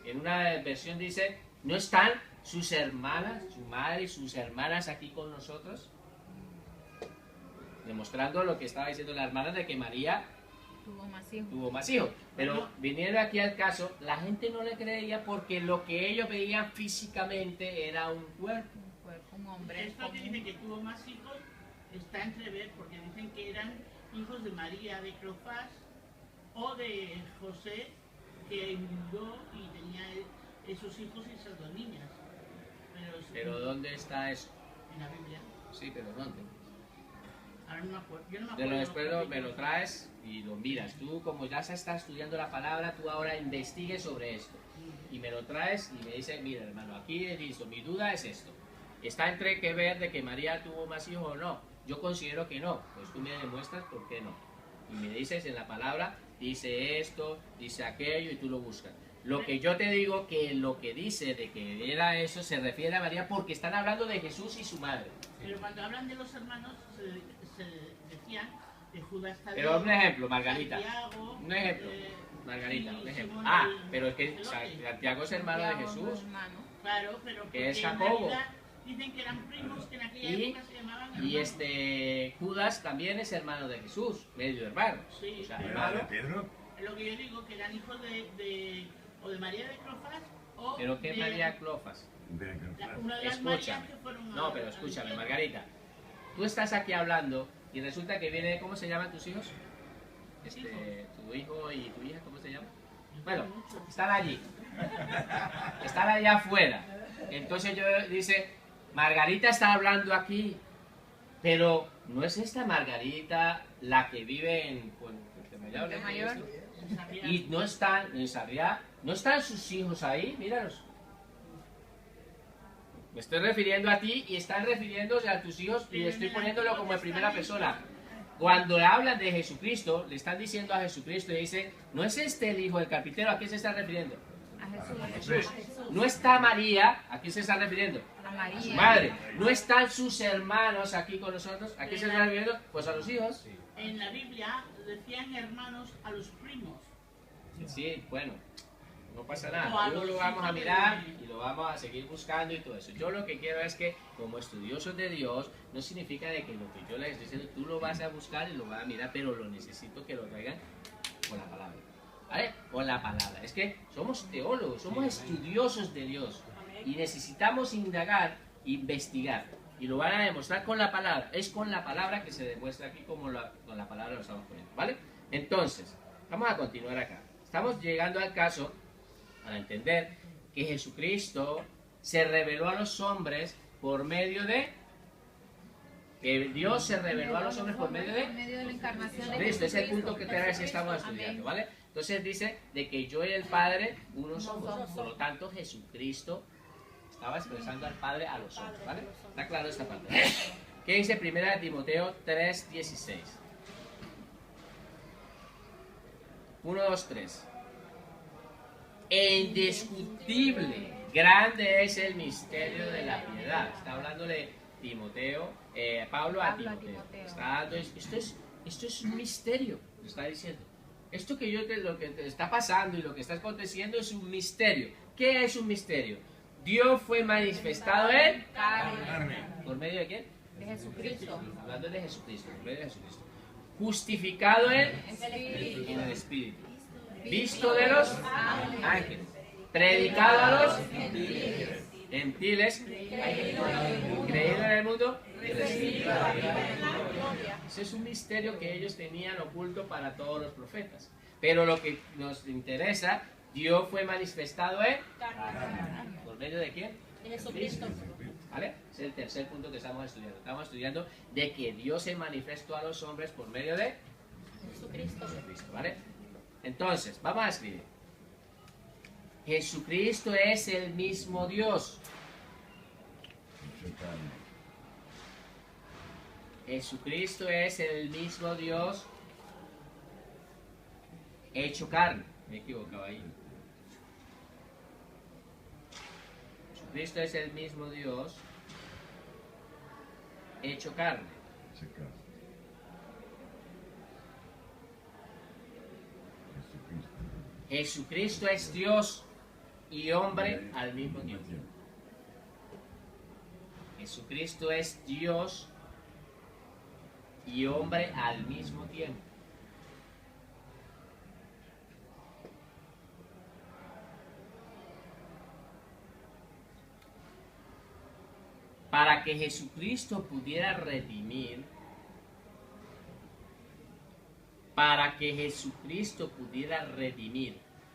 En una versión dice, ¿no están sus hermanas, su madre y sus hermanas aquí con nosotros? Demostrando lo que estaba diciendo la hermana de que María tuvo más hijos. Pero viniendo aquí al caso, la gente no le creía porque lo que ellos veían físicamente era un cuerpo. Un hombre. Esto que dice que tuvo más hijos está entrever porque dicen que eran hijos de María de Cleofás o de José, que murió y tenía esos hijos y esas dos niñas. Pero ¿dónde está eso? En la Biblia. Sí, pero ¿dónde? Ahora no me acuerdo. Yo no me De acuerdo. lo después me lo traes y lo miras. Tú, como ya estás estudiando la palabra, tú ahora investigues sobre esto. Y me lo traes y me dices, mira hermano, aquí he visto, mi duda es esto. Está entre que ver de que María tuvo más hijos o no. Yo considero que no. Pues tú me demuestras por qué no. Y me dices en la palabra, dice esto, dice aquello y tú lo buscas. Lo que yo te digo que lo que dice de que era eso se refiere a María porque están hablando de Jesús y su madre. Pero cuando hablan de los hermanos se decían de Judas Tadeo. Pero un ejemplo, Margarita. Santiago, Un ejemplo, Margarita, un ejemplo. Simón Pero es que Celote. Santiago es hermano de Jesús. Claro, pero Que es porque en Jacobo. realidad dicen que eran primos que en aquella Y, época se llamaban y hermanos. Judas también es hermano de Jesús, medio hermano. Sí. O sea, ¿Era hermano. de Pedro? Es lo que yo digo, que eran hijos o de María de Cleofás o Pero ¿qué de María Cleofás? una de las Marías Escúchame. que fueron No, pero al escúchame, cielo. Margarita. Tú estás aquí hablando y resulta que viene, ¿cómo se llaman tus hijos? Tu hijo y tu hija, ¿cómo se llaman? Bueno, están allí. Están allá afuera. Entonces yo dice, Margarita está hablando aquí, pero no es esta Margarita la que vive en Mayor. y no están en Sarriá, no están sus hijos ahí, míralos. Me estoy refiriendo a ti y están refiriéndose a tus hijos y estoy poniéndolo como en primera persona. Cuando hablan de Jesucristo, le están diciendo a Jesucristo y dice, ¿no es este el hijo del carpintero? ¿A quién se está refiriendo? A Jesús. No está María, ¿a quién se está refiriendo? A María. Su madre. No están sus hermanos aquí con nosotros, ¿a quién se está refiriendo? Pues a los hijos. En la Biblia decían hermanos a los primos. Sí, bueno, no pasa O a nada. Luego los lo vamos a hijos de- mirar y lo vamos a seguir buscando y todo eso. Yo lo que quiero es que, como estudiosos de Dios, no significa de que lo que yo les estoy diciendo tú lo vas a buscar y lo vas a mirar, pero lo necesito que lo traigan con la palabra. ¿Vale? Con la palabra. Es que somos teólogos, somos estudiosos de Dios y necesitamos indagar, investigar. Y lo van a demostrar con la palabra. Es con la palabra que se demuestra aquí como con la palabra lo estamos poniendo, ¿vale? Entonces, vamos a continuar acá. Estamos llegando al caso para entender que Jesucristo se reveló a los hombres por medio de... Que Dios se reveló a los hombres por medio de... Por medio de la encarnación de Cristo, es el Jesucristo. punto que te vez estamos estudiando, ¿vale? Entonces dice de que yo y el Padre uno somos. Por lo tanto, Jesucristo estaba expresando al Padre a los hombres, ¿vale? Está claro esta parte. ¿Qué dice 1 Timoteo 3:16? 1, 2, 3. E indiscutible, grande es el misterio de la piedad. Está hablándole Timoteo, Pablo a Timoteo. Está dando, esto es un misterio, lo está diciendo. Esto que lo que te está pasando y lo que está aconteciendo es un misterio. ¿Qué es un misterio? Dios fue manifestado en Carne. ¿por medio de quién? De Jesucristo. Hablando de Jesucristo, por medio de Jesucristo. Justificado en Espíritu. el Espíritu. Visto de los ángeles. Predicado a los gentiles. Creído en el mundo. Ese es un misterio que ellos tenían oculto para todos los profetas. Pero lo que nos interesa, Dios fue manifestado en ¿por medio de quién? De Jesucristo. ¿Vale? Es el tercer punto que estamos estudiando. Estamos estudiando de que Dios se manifestó a los hombres por medio de Jesucristo. Jesucristo, ¿vale? Entonces, vamos a escribir. Jesucristo es el mismo Dios. Jesucristo es el mismo Dios hecho carne. Me he equivocado ahí. Jesucristo es el mismo Dios hecho carne. Jesucristo es Dios y hombre al mismo tiempo. Jesucristo es Dios y hombre al mismo tiempo. Para que Jesucristo pudiera redimir,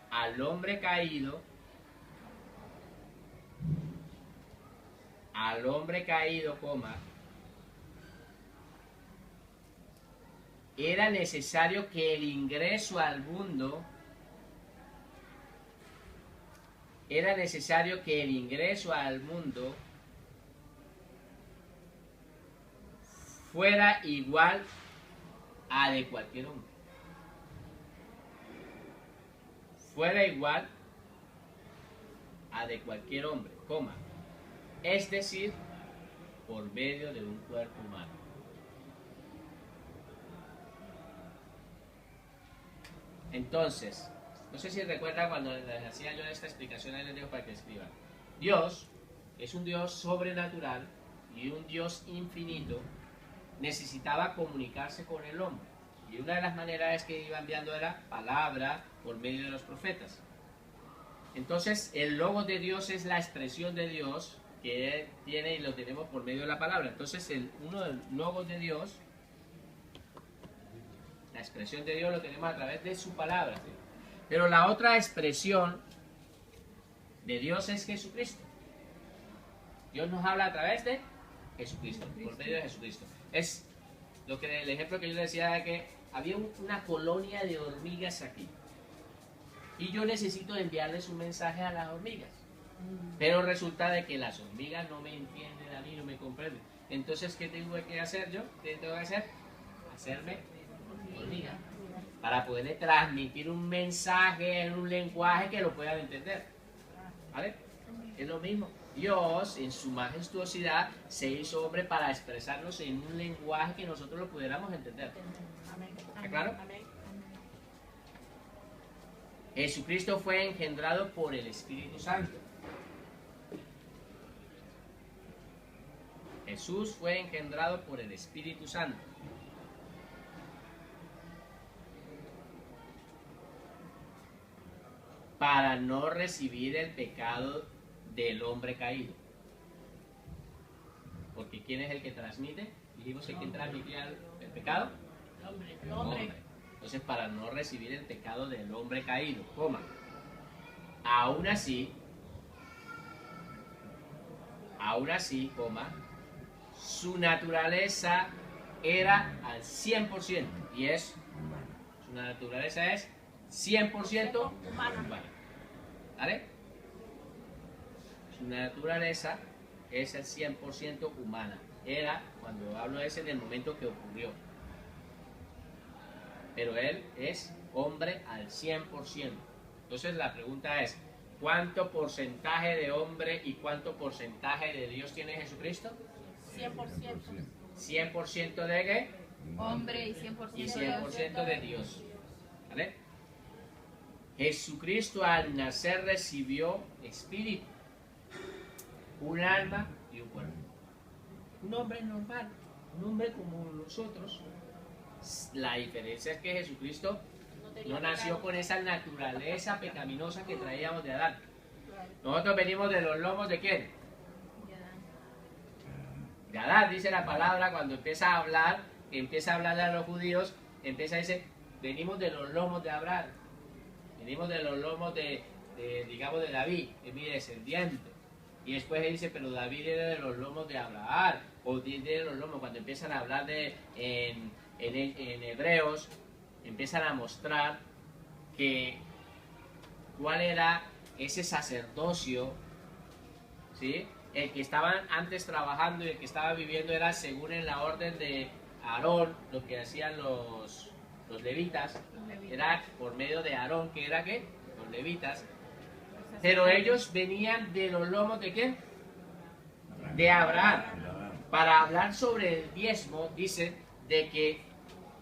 al hombre caído, era necesario que el ingreso al mundo fuera igual a de cualquier hombre. Es decir, por medio de un cuerpo humano. Entonces, no sé si recuerdan cuando les hacía yo esta explicación, ahí les digo para que escriban. Dios es un Dios sobrenatural y un Dios infinito. Necesitaba comunicarse con el hombre. Y una de las maneras que iba enviando era palabra por medio de los profetas. Entonces, el logo de Dios es la expresión de Dios que Él tiene y lo tenemos por medio de la palabra. Entonces, uno de los logos de Dios, la expresión de Dios lo tenemos a través de su palabra. ¿Sí? Pero la otra expresión de Dios es Jesucristo. Dios nos habla a través de Jesucristo, por medio de Jesucristo. Es lo que el ejemplo que yo decía de que había una colonia de hormigas aquí. Y yo necesito enviarles un mensaje a las hormigas. Pero resulta de que las hormigas no me entienden a mí, no me comprenden. Entonces, ¿qué tengo que hacer yo? ¿Qué tengo que hacer? Hacerme hormiga. Para poderle transmitir un mensaje en un lenguaje que lo puedan entender. ¿Vale? Es lo mismo. Dios, en su majestuosidad, se hizo hombre para expresarnos en un lenguaje que nosotros lo pudiéramos entender. ¿Está claro? Jesucristo fue engendrado por el Espíritu Santo. Jesús fue engendrado por el Espíritu Santo. Para no recibir el pecado del hombre caído. Porque ¿quién es el que transmite? Dijimos que ¿quién transmitía el pecado? El El hombre. hombre. Entonces, para no recibir el pecado del hombre caído, coma. Aún así, coma, su naturaleza era al 100%, y es, su naturaleza es 100% humana. ¿Vale? Su naturaleza es el 100% humana. Era, cuando hablo es en el momento que ocurrió. Pero él es hombre al 100%. Entonces la pregunta es, ¿cuánto porcentaje de hombre y cuánto porcentaje de Dios tiene Jesucristo? 100%. 100% de qué? Hombre y 100% Y Dios. 100% de Dios. ¿Vale? Jesucristo al nacer recibió espíritu, un alma y un cuerpo. Un hombre normal, un hombre como nosotros. La diferencia es que Jesucristo no nació con esa naturaleza pecaminosa que traíamos de Adán. Nosotros venimos de los lomos de ¿quién? De Adán, dice la palabra cuando empieza a hablar a los judíos, empieza a decir, venimos de los lomos de Abraham, venimos de los lomos digamos de David, es mi descendiente. Y después él dice, pero David era de los lomos de Abraham, o de los lomos, cuando empiezan a hablar en Hebreos, empiezan a mostrar que cuál era ese sacerdocio, ¿sí? El que estaban antes trabajando y el que estaba viviendo era según en la orden de Aarón, lo que hacían los levitas, era por medio de Aarón, que era ¿qué? Los levitas. Pero ellos venían de los lomos de ¿quién? De Abraham. Para hablar sobre el diezmo, dice de que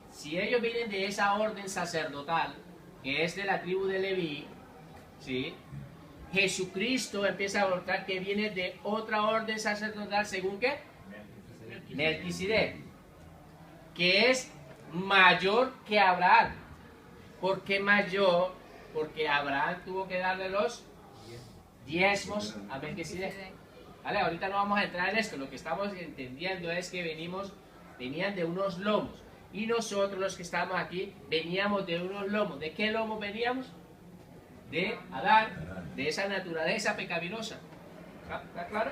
si ellos vienen de esa orden sacerdotal, que es de la tribu de Leví, ¿sí? Jesucristo empieza a mostrar que viene de otra orden sacerdotal, ¿según qué? Melquisedec, que es mayor que Abraham. ¿Por qué mayor? Porque Abraham tuvo que darle los diezmos a Melquisedec. ¿Vale? Ahorita no vamos a entrar en esto, lo que estamos entendiendo es que venían de unos lomos. Y nosotros los que estamos aquí veníamos de unos lomos. ¿De qué lomos veníamos? De Adán, de esa naturaleza pecaminosa. ¿Está claro?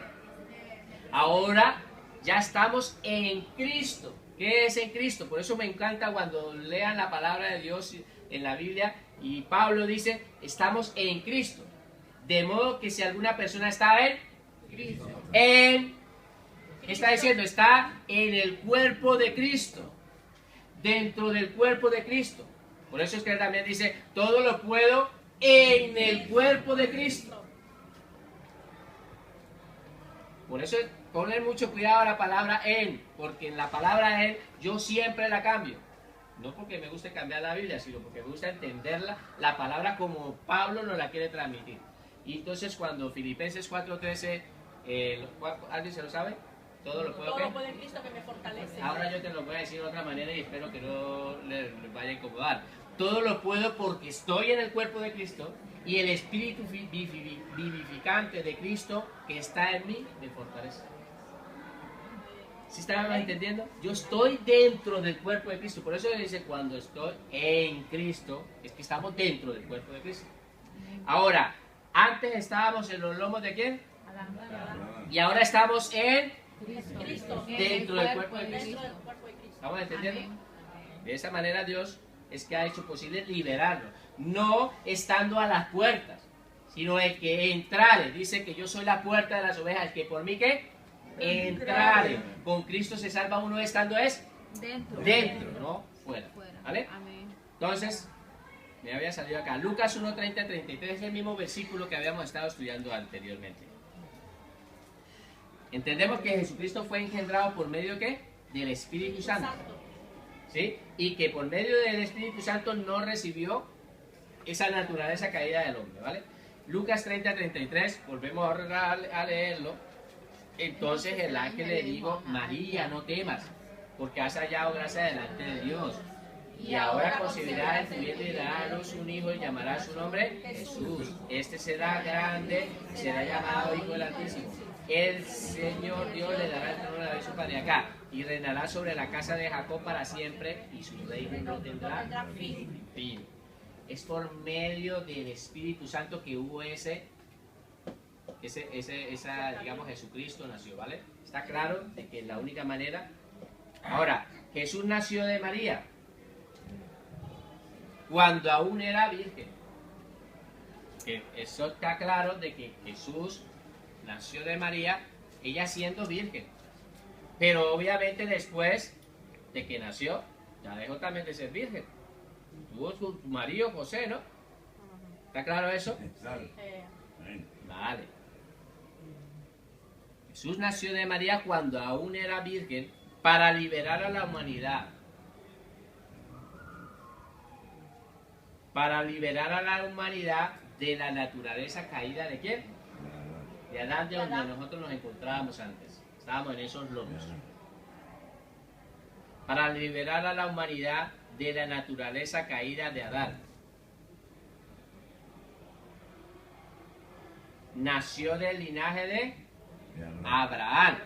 Ahora ya estamos en Cristo. ¿Qué es en Cristo? Por eso me encanta cuando lean la palabra de Dios en la Biblia y Pablo dice, estamos en Cristo. De modo que si alguna persona está en Cristo, ¿qué está diciendo? Está en el cuerpo de Cristo. Dentro del cuerpo de Cristo. Por eso es que él también dice, todo lo puedo en el cuerpo de Cristo. Por eso poner mucho cuidado a la palabra en, porque en la palabra en yo siempre la cambio. No porque me guste cambiar la Biblia, sino porque me gusta entenderla, la palabra como Pablo nos la quiere transmitir. Y entonces cuando Filipenses 4:13, ¿alguien se lo sabe? Todo lo puedo en Cristo que me fortalece. Ahora yo te lo voy a decir de otra manera y espero que no les vaya a incomodar. Todo lo puedo porque estoy en el cuerpo de Cristo y el espíritu vivificante de Cristo que está en mí me fortalece. ¿Sí están entendiendo? Yo estoy dentro del cuerpo de Cristo. Por eso le dice, cuando estoy en Cristo, es que estamos dentro del cuerpo de Cristo. Ahora, antes estábamos en los lomos de ¿quién? Y ahora estamos en Cristo. dentro del cuerpo de Dentro Cristo. del cuerpo de Cristo. ¿Estamos entendiendo? Amén. De esa manera Dios es que ha hecho posible liberarlo. No estando a las puertas, sino el que entrare. Dice que yo soy la puerta de las ovejas. El que por mí que entrare. Con Cristo se salva uno estando es dentro, no fuera. ¿Vale? Amén. Entonces, me había salido acá. Lucas 1:30-33 es el mismo versículo que habíamos estado estudiando anteriormente. Entendemos que Jesucristo fue engendrado por medio ¿qué? Del Espíritu Santo. ¿Sí? Y que por medio del Espíritu Santo no recibió esa naturaleza caída del hombre, ¿vale? Lucas 30:33, volvemos a leerlo. Entonces el ángel le dijo, María, no temas, porque has hallado gracia delante de Dios. Y ahora concebirás en tu vientre y darás a luz un hijo y llamarás su nombre Jesús. Este será grande y será llamado Hijo del Altísimo. el Señor Dios le dará el trono de David su padre acá, y reinará sobre la casa de Jacob para siempre, y su reino no tendrá fin. Es por medio del Espíritu Santo que hubo digamos, Jesucristo nació, ¿vale? Está claro de que es la única manera. Ahora, Jesús nació de María cuando aún era virgen. Que eso está claro de que Jesús nació de María, ella siendo virgen. Pero obviamente después de que nació, ya dejó también de ser virgen. Tuvo su marido José, ¿no? ¿Está claro eso? Claro. Vale. Jesús nació de María cuando aún era virgen para liberar a la humanidad. Para liberar a la humanidad de la naturaleza caída de ¿quién? De Adán, de donde nosotros nos encontrábamos antes. Estábamos en esos lomos. Para liberar a la humanidad de la naturaleza caída de Adán. Nació del linaje de Abraham.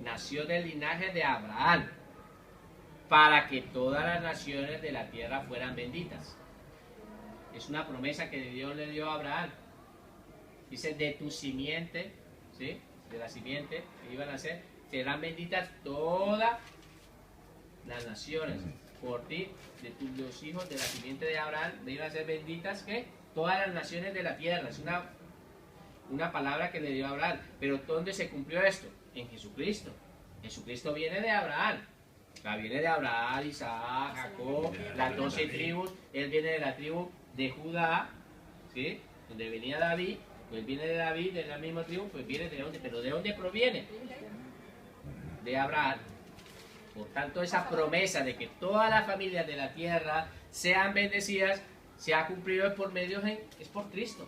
Nació del linaje de Abraham. Para que todas las naciones de la tierra fueran benditas. Es una promesa que Dios le dio a Abraham. Dice, de tu simiente, ¿sí? De la simiente que iban a ser, serán benditas todas las naciones. Por ti, de los hijos de la simiente de Abraham, iban a ser benditas, ¿qué? Todas las naciones de la tierra. Es una palabra que le dio a Abraham. Pero ¿dónde se cumplió esto? En Jesucristo. Jesucristo viene de Abraham. O sea, viene de Abraham, Isaac, Jacob, las 12 tribus. Él viene de la tribu de Judá, ¿sí? Donde venía David. Pues viene de David, de la misma tribu, pues viene de dónde. ¿Pero de dónde proviene? De Abraham. Por tanto, esa promesa de que todas las familias de la tierra sean bendecidas, se ha cumplido es por Cristo.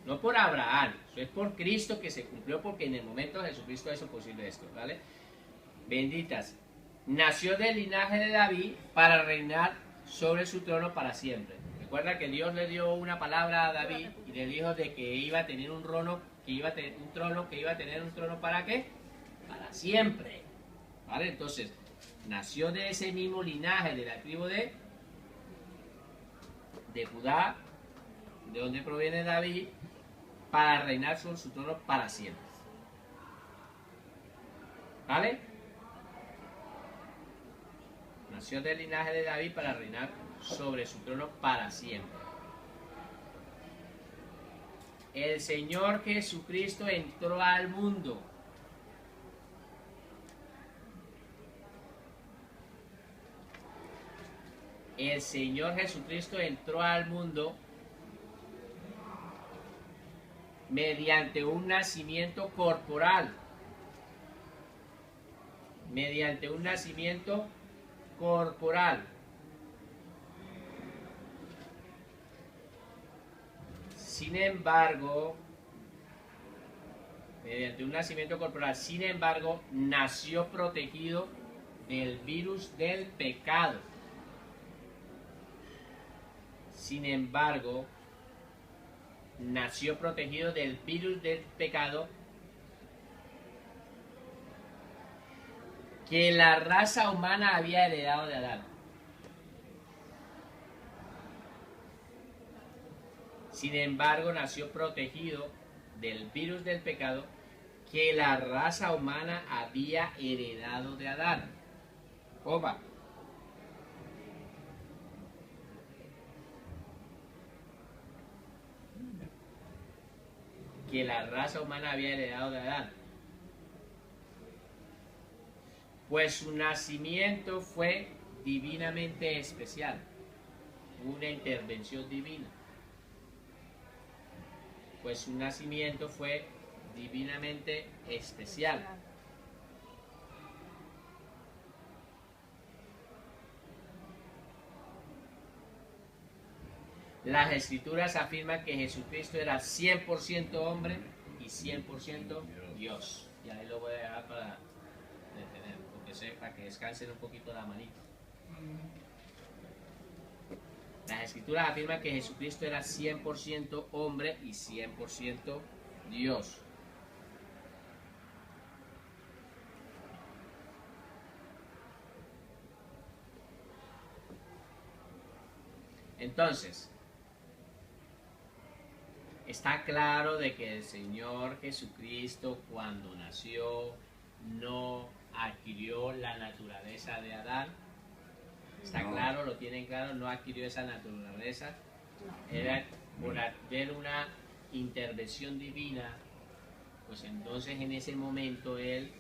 No por Abraham, eso es por Cristo que se cumplió, porque en el momento de Jesucristo hizo posible esto, ¿vale? Benditas. Nació del linaje de David para reinar sobre su trono para siempre. Recuerda que Dios le dio una palabra a David y le dijo de que iba a tener un trono, que iba a tener un trono ¿para qué? Para siempre. ¿Vale? Entonces, nació de ese mismo linaje de la tribu de Judá, de donde proviene David, para reinar sobre su trono para siempre. ¿Vale? Nació del linaje de David para reinar sobre su trono para siempre. El Señor Jesucristo entró al mundo. El Señor Jesucristo entró al mundo mediante un nacimiento corporal. Mediante un nacimiento corporal. Sin embargo, mediante un nacimiento corporal, sin embargo, nació protegido del virus del pecado. Sin embargo, nació protegido del virus del pecado que la raza humana había heredado de Adán. Sin embargo, nació protegido del virus del pecado que la raza humana había heredado de Adán. Opa. Que la raza humana había heredado de Adán. Pues su nacimiento fue divinamente especial, una intervención divina. Pues su nacimiento fue divinamente especial. Las Escrituras afirman que Jesucristo era 100% hombre y 100% Dios. Y ahí lo voy a dejar para detener, porque sepa que descansen un poquito la manita. Las Escrituras afirman que Jesucristo era 100% hombre y 100% Dios. Entonces, está claro de que el Señor Jesucristo cuando nació no adquirió la naturaleza de Adán. Está No. claro, lo tienen claro, no adquirió esa naturaleza. Era por haber una intervención divina, pues entonces en ese momento él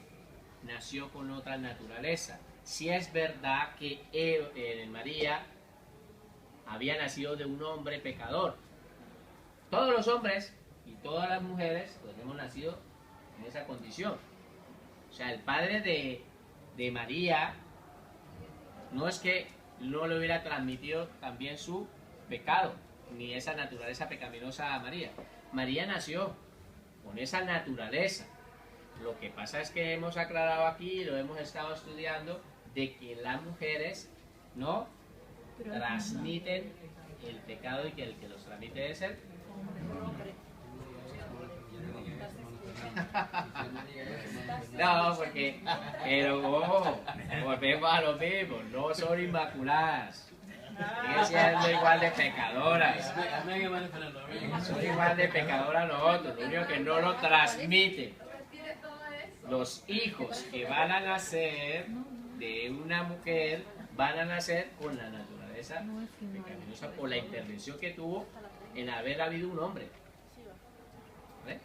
nació con otra naturaleza. Si es verdad que María había nacido de un hombre pecador. Todos los hombres y todas las mujeres pues hemos nacido en esa condición. O sea, el padre de María no es que no le hubiera transmitido también su pecado, ni esa naturaleza pecaminosa a María. María nació con esa naturaleza. Lo que pasa es que hemos aclarado aquí, lo hemos estado estudiando, de que las mujeres no transmiten el pecado y que el que los transmite es el no, porque pero ojo, volvemos a lo mismo, no son inmaculadas, siguen siendo igual de pecadoras, son igual de pecadoras nosotros, lo único que no lo transmiten. Los hijos que van a nacer de una mujer van a nacer con la naturaleza pecaminosa por la intervención que tuvo en haber habido un hombre. ¿Vale?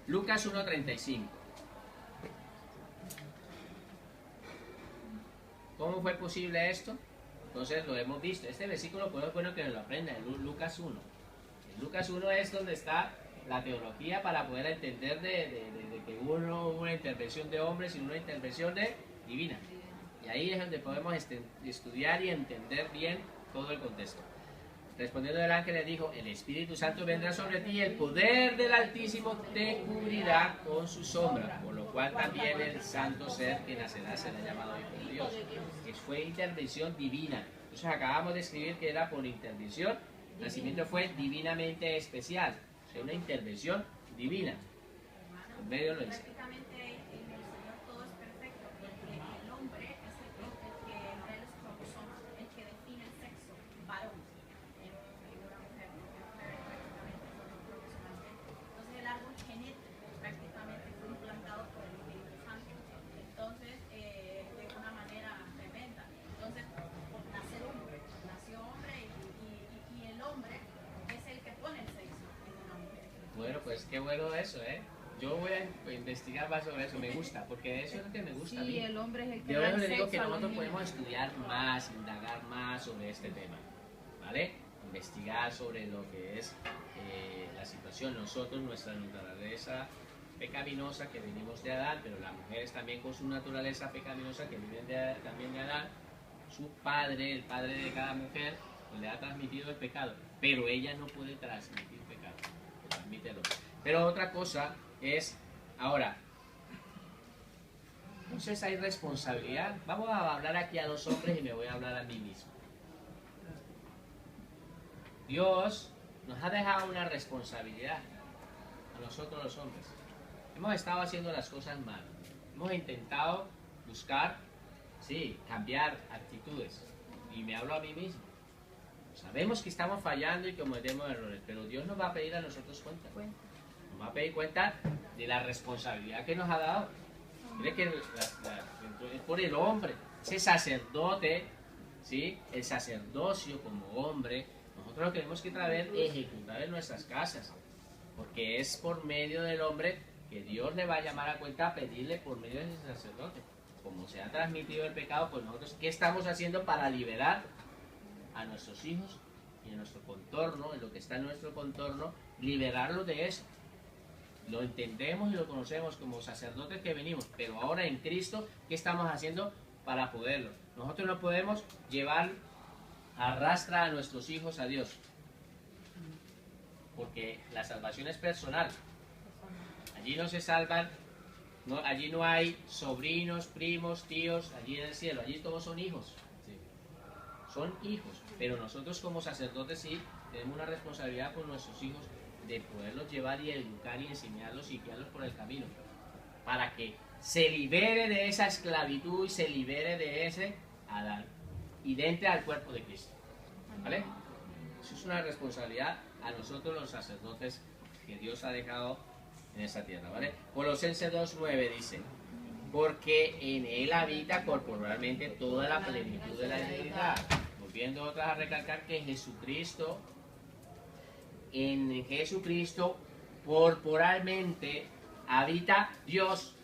Lucas 1:35. ¿Cómo fue posible esto? Entonces lo hemos visto. Este versículo pues es bueno que nos lo aprenda, en Lucas 1. En Lucas 1 es donde está la teología para poder entender de que hubo una intervención de hombres y una intervención divina. Y ahí es donde podemos estudiar y entender bien todo el contexto. Respondiendo el ángel le dijo, el Espíritu Santo vendrá sobre ti y el poder del Altísimo te cubrirá con su sombra, por lo cual también el santo ser que nacerá será llamado Hijo de Dios. Que fue intervención divina. Entonces acabamos de escribir que era por intervención, el nacimiento fue divinamente especial, o sea, una intervención divina. En medio lo dice. Prácticamente en el Señor todo es perfecto, porque el hombre es el que trae los cromosomas, el que define el sexo, varón, en una mujer, porque prácticamente son los cromosomas. Entonces el árbol genético prácticamente fue implantado por el Espíritu Santo, entonces de una manera tremenda. Entonces, por nacer hombre, nació hombre y el hombre es el que pone el sexo en una mujer. Bueno, pues qué bueno eso, ¿eh? Yo voy a investigar más sobre eso, me gusta, porque eso es lo que me gusta a mí. Sí, el hombre es el que Yo da el les digo sexo que a los nosotros niños. podemos estudiar más, indagar más sobre este tema, ¿vale? Investigar sobre lo que es la situación. Nosotros, nuestra naturaleza pecaminosa que venimos de Adán, pero las mujeres también con su naturaleza pecaminosa que viven también de Adán, su padre, el padre de cada mujer, pues le ha transmitido el pecado, pero ella no puede transmitir pecado, lo transmite el hombre. Pero otra cosa es, ahora, entonces hay responsabilidad. Vamos a hablar aquí a los hombres y me voy a hablar a mí mismo. Dios nos ha dejado una responsabilidad a nosotros los hombres. Hemos estado haciendo las cosas mal. Hemos intentado buscar, sí, cambiar actitudes. Y me hablo a mí mismo. Sabemos que estamos fallando y cometemos errores, pero Dios nos va a pedir a nosotros cuenta. Nos va a pedir cuenta de la responsabilidad que nos ha dado. Mire que es por el hombre, ese sacerdote, ¿sí? El sacerdocio como hombre, nosotros lo tenemos que traer ejecutar en nuestras casas, porque es por medio del hombre que Dios le va a llamar a cuenta a pedirle por medio de ese sacerdote. Como se ha transmitido el pecado, pues nosotros, ¿qué estamos haciendo para liberar a nuestros hijos y en nuestro contorno, en lo que está en nuestro contorno, liberarlos de eso? Lo entendemos y lo conocemos como sacerdotes que venimos, pero ahora en Cristo, ¿qué estamos haciendo para poderlo? Nosotros no podemos llevar arrastra a nuestros hijos a Dios, porque la salvación es personal. Allí no se salvan, allí no hay sobrinos, primos, tíos, allí en el cielo, allí todos son hijos. Son hijos, pero nosotros como sacerdotes sí tenemos una responsabilidad por nuestros hijos de poderlos llevar y educar y enseñarlos y guiarlos por el camino, para que se libere de esa esclavitud y se libere de ese Adán. y entre al cuerpo de Cristo. ¿Vale? Eso es una responsabilidad a nosotros los sacerdotes que Dios ha dejado en esta tierra. ¿Vale? Colosenses 2:9 dice: porque en él habita corporalmente toda la plenitud de la deidad. Volviendo otras a recalcar que en Jesucristo corporalmente habita Dios.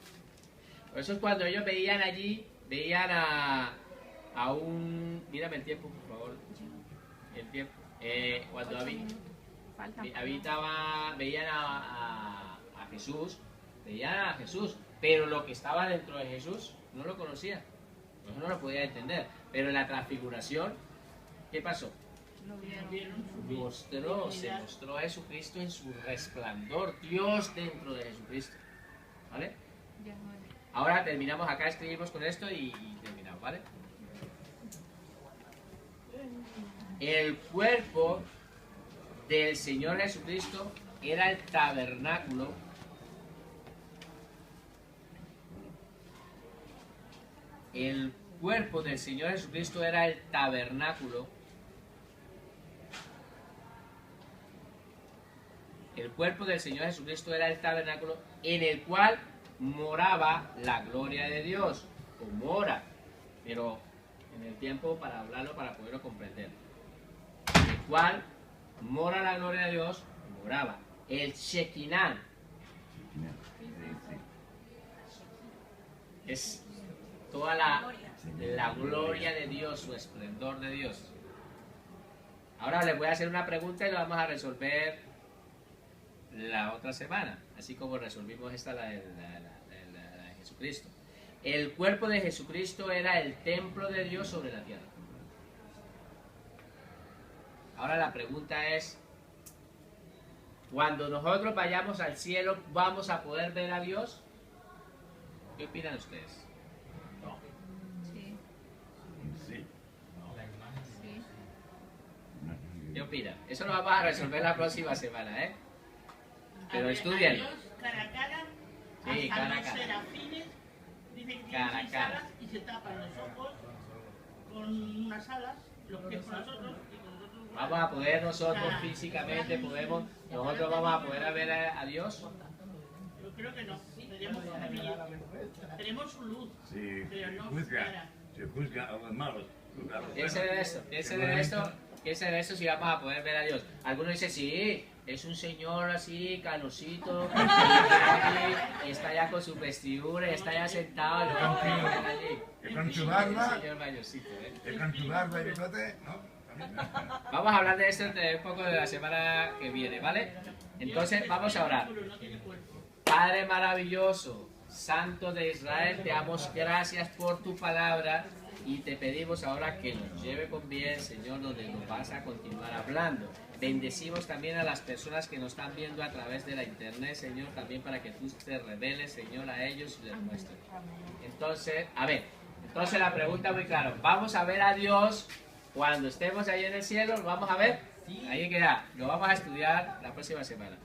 Por eso es cuando ellos veían allí, veían a un... Mírame el tiempo, por favor. El tiempo. Cuando veían a Jesús, veían a Jesús, pero lo que estaba dentro de Jesús no lo conocían. No lo podía entender. Pero en la transfiguración, ¿qué pasó? Se mostró a Jesucristo en su resplandor, Dios dentro de Jesucristo. ¿Vale? Ahora terminamos acá, escribimos con esto y terminamos, ¿vale? El cuerpo del Señor Jesucristo era el tabernáculo. El cuerpo del Señor Jesucristo era el tabernáculo. El cuerpo del Señor Jesucristo era el tabernáculo en el cual moraba la gloria de Dios, o mora, pero en el tiempo para hablarlo, para poderlo comprender. En el cual mora la gloria de Dios, moraba. El Shekinah es toda la gloria de Dios, su esplendor de Dios. Ahora les voy a hacer una pregunta y lo vamos a resolver la otra semana, así como resolvimos esta, la de Jesucristo. El cuerpo de Jesucristo era el templo de Dios sobre la tierra. Ahora la pregunta es, cuando nosotros vayamos al cielo, ¿vamos a poder ver a Dios? ¿Qué opinan ustedes? No. Sí. Sí. Sí. ¿Qué opinan? Eso lo vamos a resolver la próxima semana, ¿eh? Pero estudian. Cara a cara, Sí, hasta cara a los cara. serafines dicen que Cara a tienen 6 cara. alas y se tapan los ojos con unas alas, los pies con nosotros y con nosotros. Vamos a poder nosotros físicamente, nosotros vamos a poder ver a Dios. Yo creo que no. Tenemos su luz, Si pero no su juzga, cara. si juzga a los malos, juzga a los Piensen en esto, piensen en esto si vamos a poder ver a Dios. Algunos dicen, sí, es un señor así, canosito, y está ya con su vestidura, y está ya sentado, y lo vamos a poner allí. Que con su barba, El señor mayorcito, ¿eh? que con su barba y bigote, no. Vamos a hablar de esto un poco de la semana que viene, ¿vale? Entonces, vamos a orar. No tiene cuerpo. Padre maravilloso, Santo de Israel, te damos gracias por tu palabra y te pedimos ahora que nos lleve con bien, Señor, donde nos vas a continuar hablando. Bendecimos también a las personas que nos están viendo a través de la internet, Señor, también para que tú te reveles, Señor, a ellos y les muestres. Entonces, entonces la pregunta muy clara, ¿vamos a ver a Dios cuando estemos ahí en el cielo? ¿Lo vamos a ver? Ahí queda, lo vamos a estudiar la próxima semana.